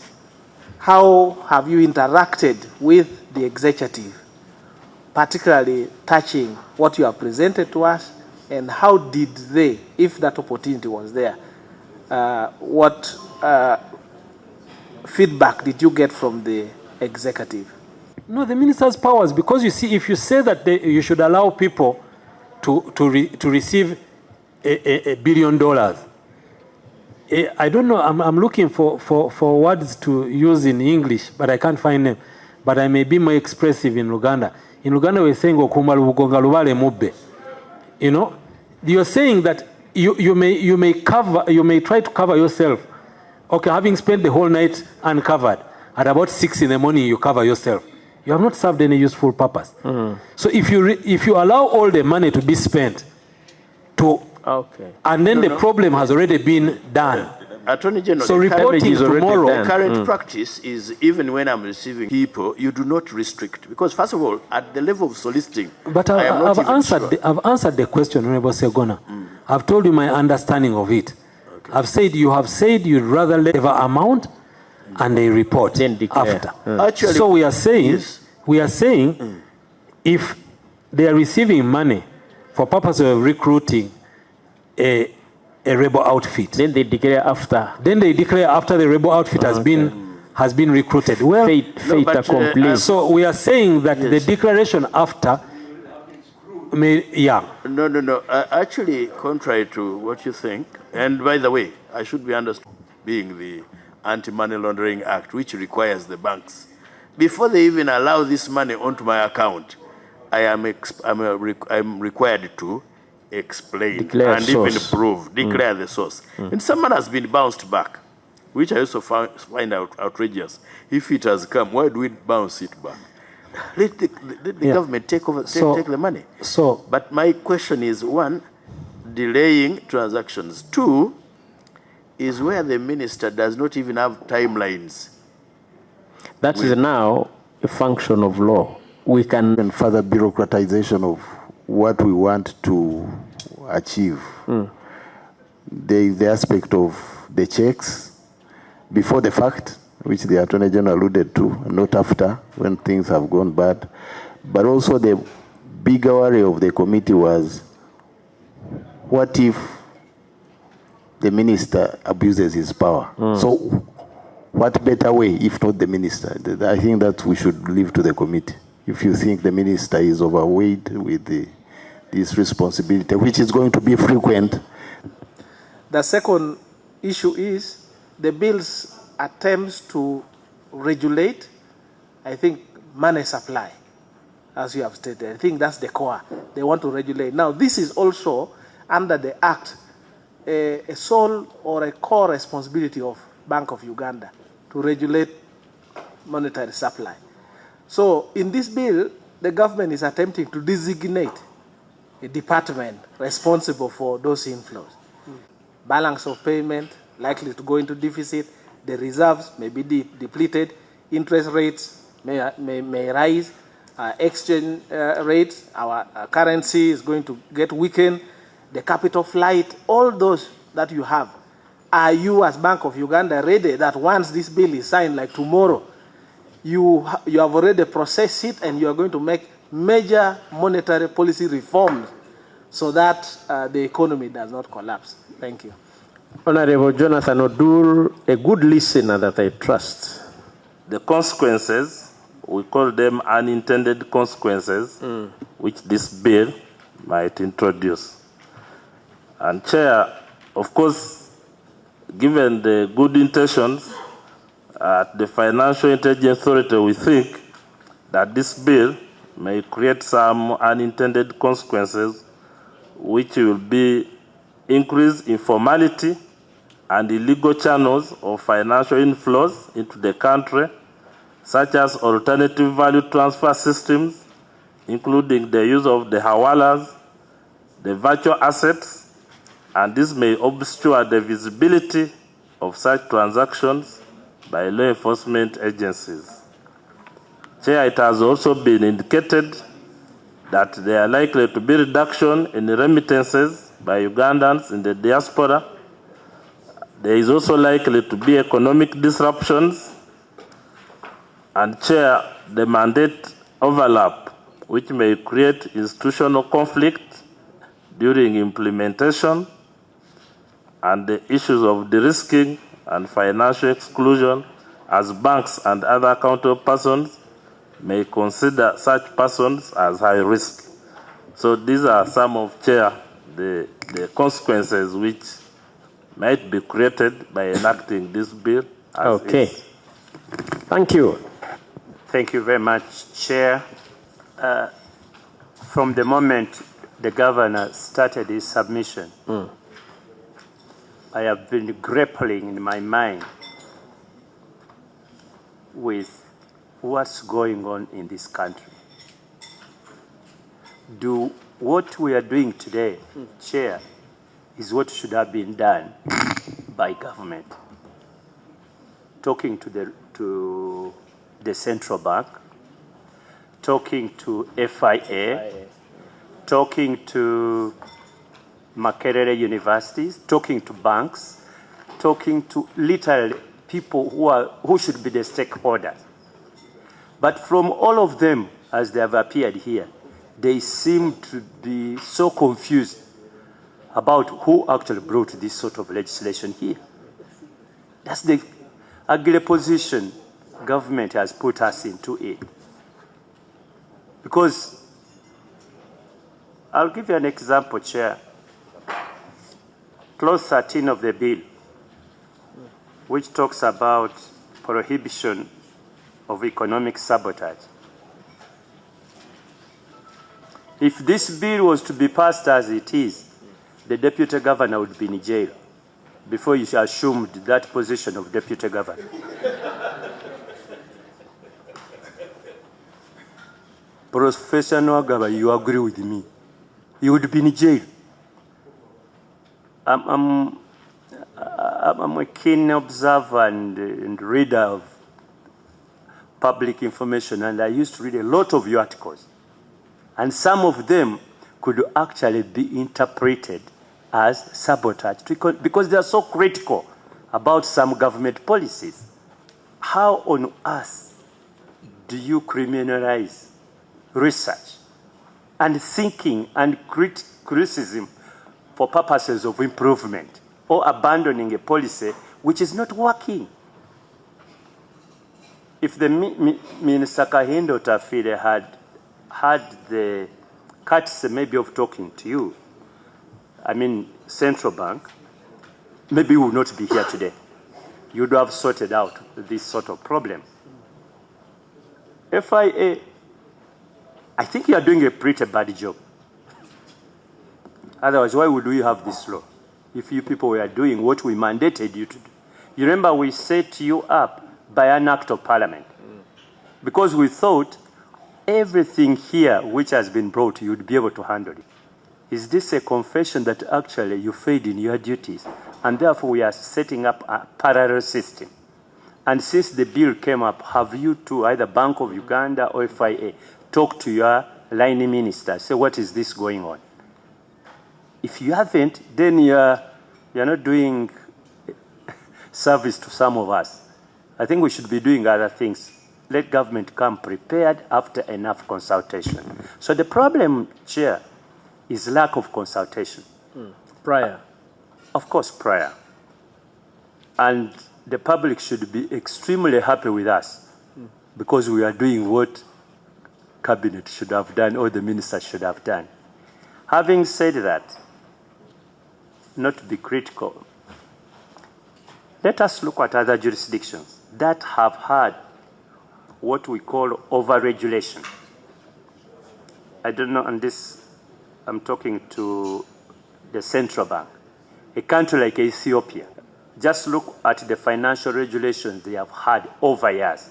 how have you interacted with the executive, particularly touching what you have presented to us, and how did they, if that opportunity was there, what feedback did you get from the executive? No, the minister's powers, because you see, if you say that you should allow people to receive $1 billion, I don't know, I'm looking for words to use in English, but I can't find them. But I may be more expressive in Luganda. In Luganda, we're saying, you know, you're saying that you may try to cover yourself. Okay, having spent the whole night uncovered, at about 6 in the morning, you cover yourself. You have not served any useful purpose. So if you allow all the money to be spent, and then the problem has already been done. Attorney General, so reporting tomorrow. The current practice is, even when I'm receiving people, you do not restrict, because first of all, at the level of soliciting, but I've answered the question, Honorable Segona. I've told you my understanding of it. Okay. You have said you'd rather let the amount and they report after. Actually, so we are saying, if they are receiving money for purpose of recruiting a rebel outfit, then they declare after. Then they declare after the rebel outfit has been recruited. Well, so we are saying that the declaration after may, No. Actually, contrary to what you think, and by the way, I should be understood being the Anti-Money Laundering Act, which requires the banks, before they even allow this money onto my account, I'm required to explain declare and source. Even prove, declare the source. And someone has been bounced back, which I also find outrageous. If it has come, why do we bounce it back? Let the government take the money. But my question is, one, delaying transactions. Two, is where the minister does not even have timelines. That is now a function of law. We can... And further bureaucratization of what we want to achieve. There is the aspect of the checks before the fact, which the Attorney General alluded to, not after, when things have gone bad. But also the bigger worry of the committee was, what if the minister abuses his power? So what better way, if not the minister? I think that we should leave to the committee. If you think the minister is overweight with this responsibility, which is going to be frequent. The second issue is the bill's attempts to regulate, I think, money supply, as you have stated. I think that's the core. They want to regulate. Now, this is also, under the Act, a sole or a core responsibility of Bank of Uganda to regulate monetary supply. So, in this bill, the government is attempting to designate a department responsible for those inflows. Balance of payment likely to go into deficit, the reserves may be depleted, interest rates may rise, exchange rates, our currency is going to get weakened, the capital flight, all those that you have. Are you as Bank of Uganda ready that once this bill is signed, like tomorrow, you have already processed it and you are going to make major monetary policy reforms so that the economy does not collapse. Thank you. Honorable Jonathan Odur, a good listener that I trust. The consequences, we call them unintended consequences, which this bill might introduce. And Chair, of course, given the good intentions at the Financial Intelligence Authority, we think that this bill may create some unintended consequences, which will be increased informality and illegal channels of financial inflows into the country, such as alternative value transfer systems, including the use of the hawalas, the virtual assets, and this may obscure the visibility of such transactions by law enforcement agencies. Chair, it has also been indicated that there are likely to be reduction in remittances by Ugandans in the diaspora. There is also likely to be economic disruptions, and Chair, the mandate overlap, which may create institutional conflict during implementation, and the issues of de-risking and financial exclusion, as banks and other accountable persons may consider such persons as high risk. So these are some of, Chair, the consequences which might be created by enacting this bill as Okay. is. Thank you. Thank you very much, Chair. From the moment the governor started his submission, I have been grappling in my mind with what's going on in this country. Do what we are doing today, Chair, is what should have been done by government. Talking to the central bank, talking to FIA, talking to Makerere universities, talking to banks, talking to literally people who should be the stakeholders. But from all of them, as they have appeared here, they seem to be so confused about who actually brought this sort of legislation here. That's the ugly position government has put us into it. Because I'll give you an example, Chair. Clause 13 of the bill, which talks about prohibition of economic sabotage. If this bill was to be passed as it is, the deputy governor would be in jail before you assumed that position of deputy governor. Professor Nwagaba, you agree with me? You would be in jail. I'm a keen observer and reader of public information, and I used to read a lot of your articles. And some of them could actually be interpreted as sabotage because they are so critical about some government policies. How on earth do you criminalize research and thinking and criticism for purposes of improvement, or abandoning a policy which is not working? If the Minister Kahindo Tafire had the courtesy maybe of talking to you, I mean central bank, maybe you would not be here today. You would have sorted out this sort of problem. FIA, I think you are doing a pretty bad job. Otherwise, why would we have this law if you people were doing what we mandated you to do? You remember we set you up by an act of parliament because we thought everything here which has been brought, you would be able to handle it. Is this a confession that actually you failed in your duties, and therefore we are setting up a parallel system? And since the bill came up, have you two, either Bank of Uganda or FIA, talked to your line minister, say what is this going on? If you haven't, then you're not doing service to some of us. I think we should be doing other things let government come prepared after enough consultation. So the problem, Chair, is lack of consultation. Prior. Of course, prior. And the public should be extremely happy with us because we are doing what cabinet should have done or the minister should have done. Having said that, not to be critical, let us look at other jurisdictions that have had what we call over-regulation. I don't know, and this, I'm talking to the central bank. A country like Ethiopia, just look at the financial regulations they have had over years,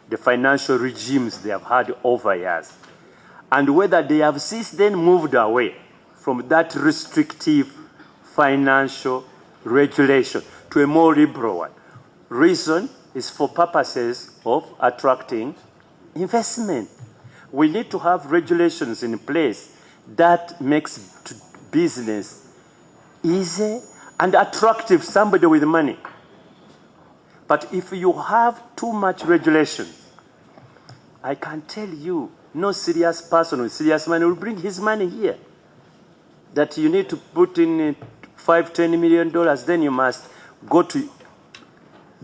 the financial regimes they have had over years, and whether they have since then moved away from that restrictive financial regulation to a more liberal one. Reason is for purposes of attracting investment. We need to have regulations in place that makes business easy and attractive, somebody with money. But if you have too much regulation, I can tell you, no serious person with serious money will bring his money here. That you need to put in $5–10 million, then you must go to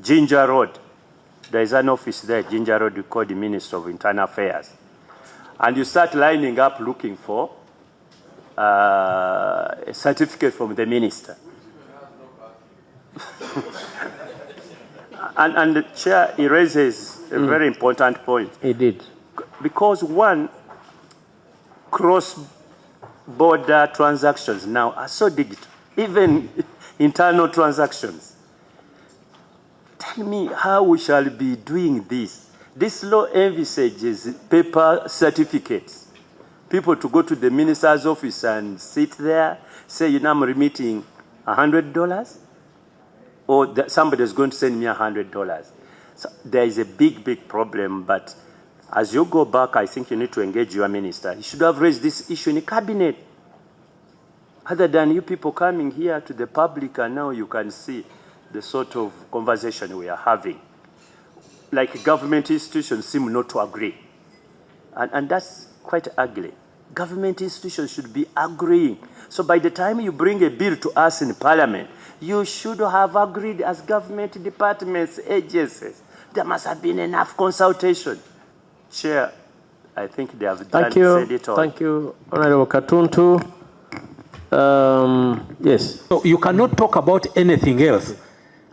Ginger Road. There is an office there, Ginger Road, we call the Minister of Internal Affairs. And you start lining up looking for a certificate from the minister. and the chair, he raises a very important point. He did. Because one, cross-border transactions now are so digital, even internal transactions. Tell me how we shall be doing this. This law envisages paper certificates. People to go to the minister's office and sit there, say, you know, I'm remitting $100, or somebody is going to send me $100. So there is a big, big problem, but as you go back, I think you need to engage your minister. You should have raised this issue in the cabinet. Other than you people coming here to the public, and now you can see the sort of conversation we are having. Like government institutions seem not to agree. And that's quite ugly. Government institutions should be agreeing. So by the time you bring a bill to us in Parliament, you should have agreed as government departments, agencies. There must have been enough consultation. Chair, I think they have done, said it all. Thank you, Honorable Katuntu. Yes. So you cannot talk about anything else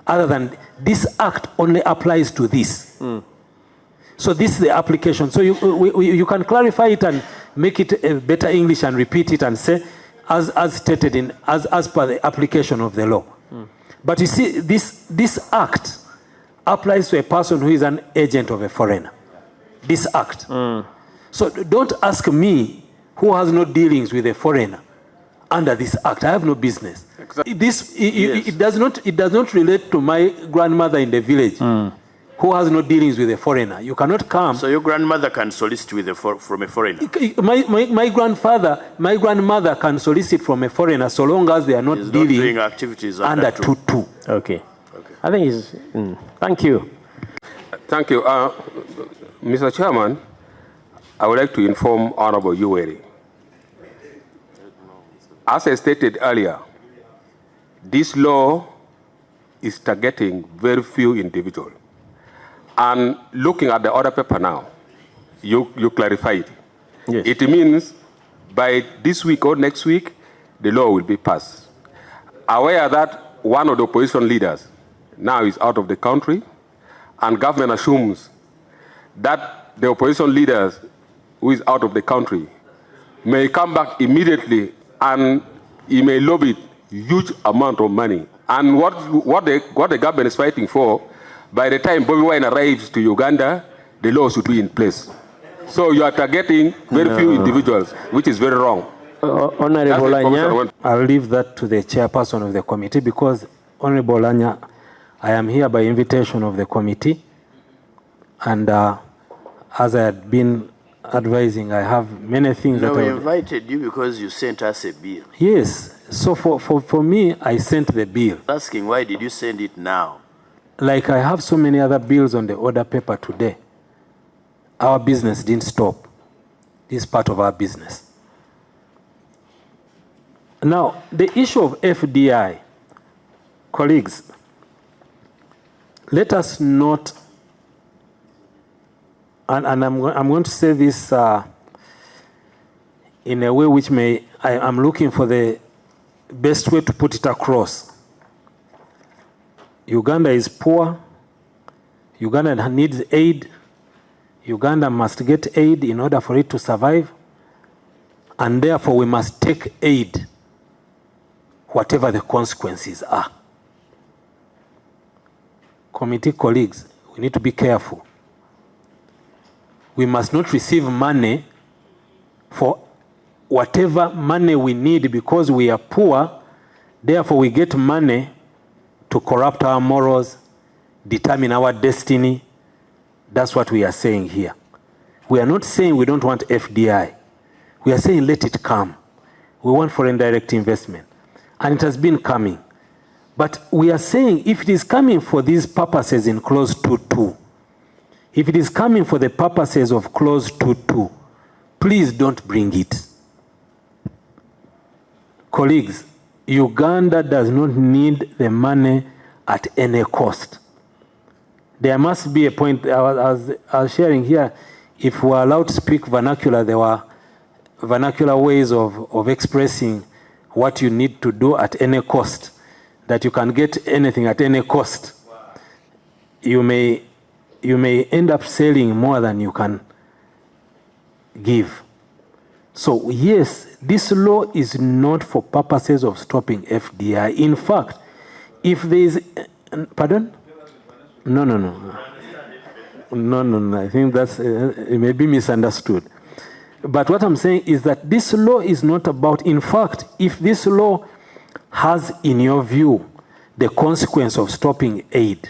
other than this act only applies to this. So this is the application. So you can clarify it and make it better English and repeat it and say, as stated in, as per the application of the law. But you see, this act applies to a person who is an agent of a foreigner. This act. So don't ask me who has no dealings with a foreigner under this act. I have no business. Exactly. It does not relate to my grandmother in the village who has no dealings with a foreigner. You cannot come. So your grandmother can solicit from a foreigner? My grandmother can solicit from a foreigner so long as they are not dealing doing activities under 2.2. Okay. I think it's, thank you. Thank you. Mr. Chairman, I would like to inform Honorable Uweri. As I stated earlier, this law is targeting very few individuals. And looking at the other paper now, you clarified. Yes. It means by this week or next week, the law will be passed. Aware that one of the opposition leaders now is out of the country, and government assumes that the opposition leaders who is out of the country may come back immediately and he may lobby huge amount of money. And what the government is fighting for, by the time Bobby Wine arrives to Uganda, the law should be in place. So you are targeting very few individuals, which is very wrong. Honorable Anya. I'll leave that to the chairperson of the committee because, Honorable Anya, I am here by invitation of the committee. And as I had been advising, I have many things that we invited you because you sent us a bill. Yes. So for me, I sent the bill. Asking why did you send it now? Like I have so many other bills on the order paper today. our business didn't stop. This is part of our business. Now, the issue of FDI, colleagues, let us not, and I'm going to say this in a way which I'm looking for the best way to put it across. Uganda is poor. Uganda needs aid. Uganda must get aid in order for it to survive. And therefore, we must take aid, whatever the consequences are. Committee colleagues, we need to be careful. We must not receive money for whatever money we need because we are poor. Therefore, we get money to corrupt our morals, determine our destiny. That's what we are saying here. We are not saying we don't want FDI. We are saying let it come. We want foreign direct investment. And it has been coming. But we are saying if it is coming for these purposes in clause 2.2, if it is coming for the purposes of clause 2.2, please don't bring it. Colleagues, Uganda does not need the money at any cost. There must be a point, I was sharing here, if we were allowed to speak vernacular, there were vernacular ways of expressing what you need to do at any cost, that you can get anything at any cost. You may end up selling more than you can give. So yes, this law is not for purposes of stopping FDI. In fact, if there is, pardon? No. I think that's, it may be misunderstood. But what I'm saying is that this law is not about, in fact, if this law has, in your view, the consequence of stopping aid,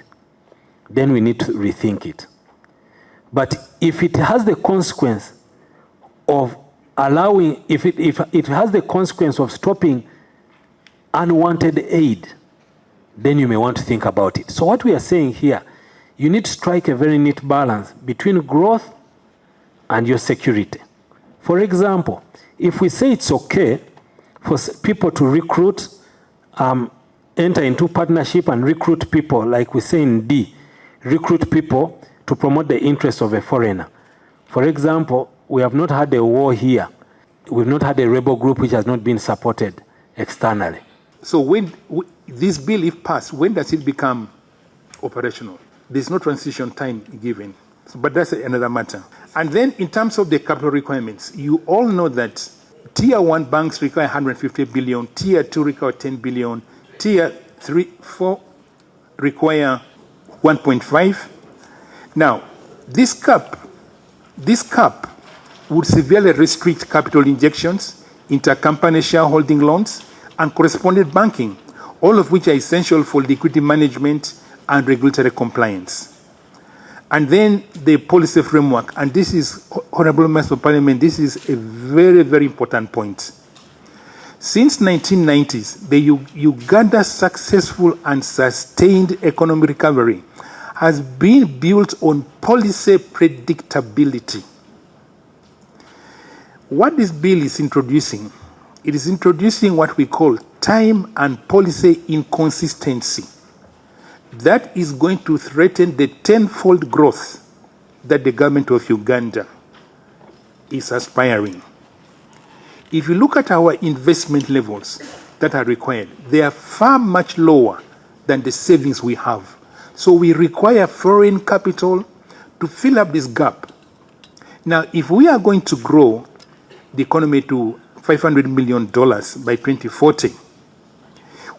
then we need to rethink it. But if it has the consequence of allowing, if it has the consequence of stopping unwanted aid, then you may want to think about it. So what we are saying here, you need to strike a very neat balance between growth and your security. For example, if we say it's okay for people to recruit, enter into partnership and recruit people, like we say in D, recruit people to promote the interests of a foreigner. For example, we have not had a war here. We've not had a rebel group which has not been supported externally. So when this bill, if passed, when does it become operational? There's no transition time given, but that's another matter. And then in terms of the capital requirements, you all know that Tier 1 banks require 150 billion, Tier 2 require 10 billion, Tier 3, 4 require 1.5. Now, this cap would severely restrict capital injections, intercompany shareholding loans, and correspondent banking, all of which are essential for liquidity management and regulatory compliance. And then the policy framework, and this is, Honorable Members of Parliament, this is a very, very important point. Since 1990s, the Uganda's successful and sustained economic recovery has been built on policy predictability. What this bill is introducing, it is introducing what we call time and policy inconsistency. That is going to threaten the tenfold growth that the government of Uganda is aspiring. If you look at our investment levels that are required, they are far much lower than the savings we have. So we require foreign capital to fill up this gap. Now, if we are going to grow the economy to $500 million by 2040,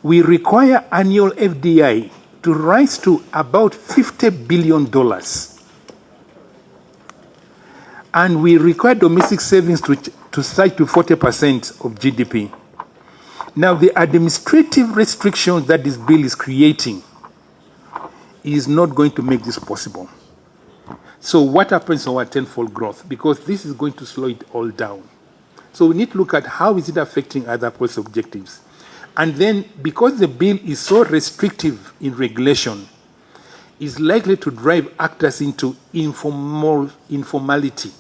we require annual FDI to rise to about $50 billion. And we require domestic savings to start to 40% of GDP. Now, the administrative restrictions that this bill is creating is not going to make this possible. So what happens to our tenfold growth? Because this is going to slow it all down. So we need to look at how is it affecting other policy objectives. And then, because the bill is so restrictive in regulation, is likely to drive actors into informality.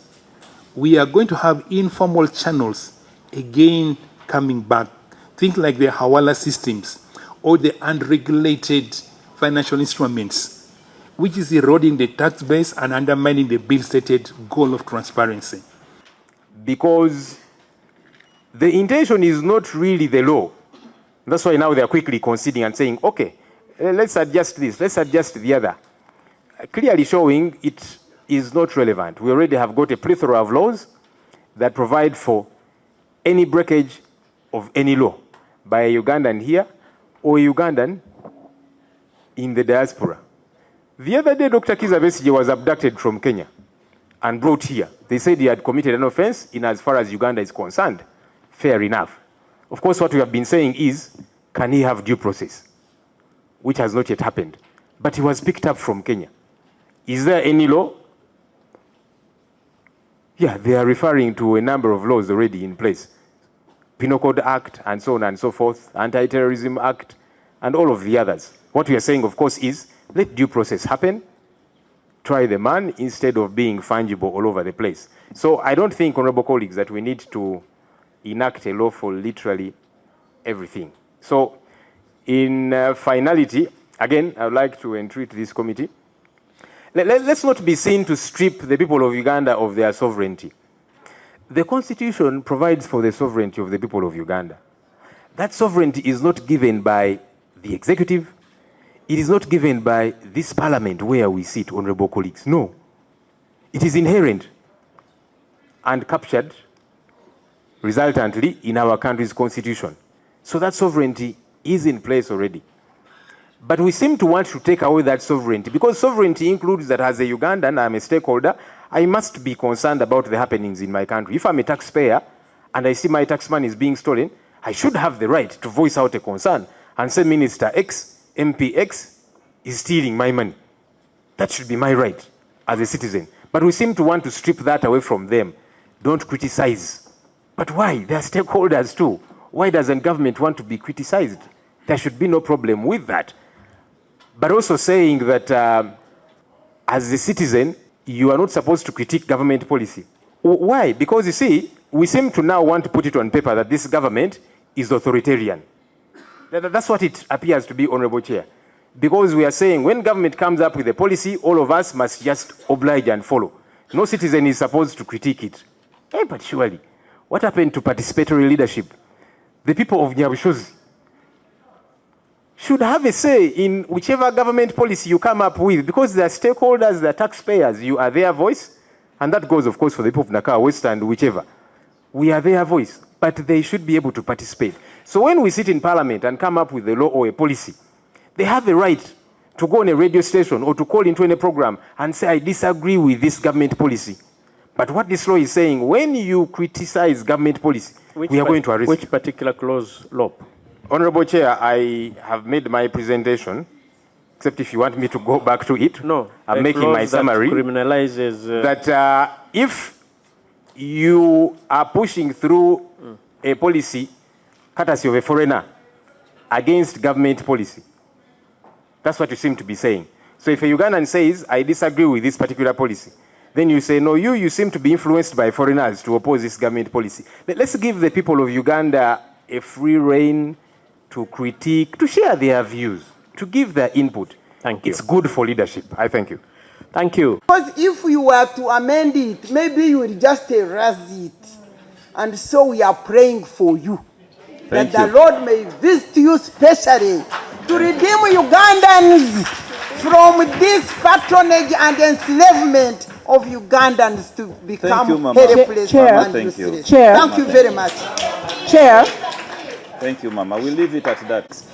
We are going to have informal channels again coming back. Think like the Hawala systems or the unregulated financial instruments, which is eroding the tax base and undermining the bill-stated goal of transparency. Because the intention is not really the law. That's why now they are quickly conceding and saying, okay, let's adjust this, let's adjust the other. Clearly showing it is not relevant. We already have got a plethora of laws that provide for any breakage of any law by a Ugandan here or a Ugandan in the diaspora. The other day, Dr. Kizza Besigye was abducted from Kenya and brought here. They said he had committed an offense in as far as Uganda is concerned. Fair enough. Of course, what we have been saying is, can he have due process? Which has not yet happened. But he was picked up from Kenya. Is there any law? Yeah, they are referring to a number of laws already in place. Penal Code Act and so on and so forth, Anti-Terrorism Act, and all of the others. What we are saying, of course, is let due process happen, try the man instead of being fungible all over the place. So I don't think, honorable colleagues, that we need to enact a law for literally everything. So in finality, again, I would like to entreat this committee. Let's not be seen to strip the people of Uganda of their sovereignty. The Constitution provides for the sovereignty of the people of Uganda. That sovereignty is not given by the executive. It is not given by this parliament where we sit, honorable colleagues. No. It is inherent and captured resultantly in our country's constitution. So that sovereignty is in place already. But we seem to want to take away that sovereignty because sovereignty includes that as a Ugandan, I'm a stakeholder, I must be concerned about the happenings in my country. If I'm a taxpayer and I see my tax money is being stolen, I should have the right to voice out a concern and say Minister X, MP X is stealing my money. That should be my right as a citizen. But we seem to want to strip that away from them. Don't criticize. But why? They're stakeholders too. Why doesn't government want to be criticized? There should be no problem with that. But also saying that as a citizen, you are not supposed to critique government policy. Why? Because you see, we seem to now want to put it on paper that this government is authoritarian. That's what it appears to be, Honorable Chair. Because we are saying when government comes up with a policy, all of us must just oblige and follow. No citizen is supposed to critique it. Hey, but surely, what happened to participatory leadership? The people of Nyabushozi should have a say in whichever government policy you come up with, because they are stakeholders, they are taxpayers, you are their voice, and that goes, of course, for the people of Nakao West and whichever. We are their voice, but they should be able to participate. So when we sit in Parliament and come up with a law or a policy, they have the right to go on a radio station or to call into any program and say, I disagree with this government policy. But what this law is saying, when you criticize government policy, we are going to arrest you. Which particular clause, law? Honorable Chair, I have made my presentation, except if you want me to go back to it. No. I'm making my summary. That criminalizes... that if you are pushing through a policy, courtesy of a foreigner, against government policy, that's what you seem to be saying. So if a Ugandan says, I disagree with this particular policy, then you say, no, you seem to be influenced by foreigners to oppose this government policy. Let's give the people of Uganda a free rein to critique, to share their views, to give their input. Thank you. It's good for leadership. I thank you. Thank you. Because if you were to amend it, maybe you will just erase it. And so we are praying for you. That the Lord may visit you specially to redeem Ugandans from this patronage and enslavement of Ugandans to become helpless and useless. Chair. Thank you very much. Chair. Thank you, Mama. We'll leave it at that.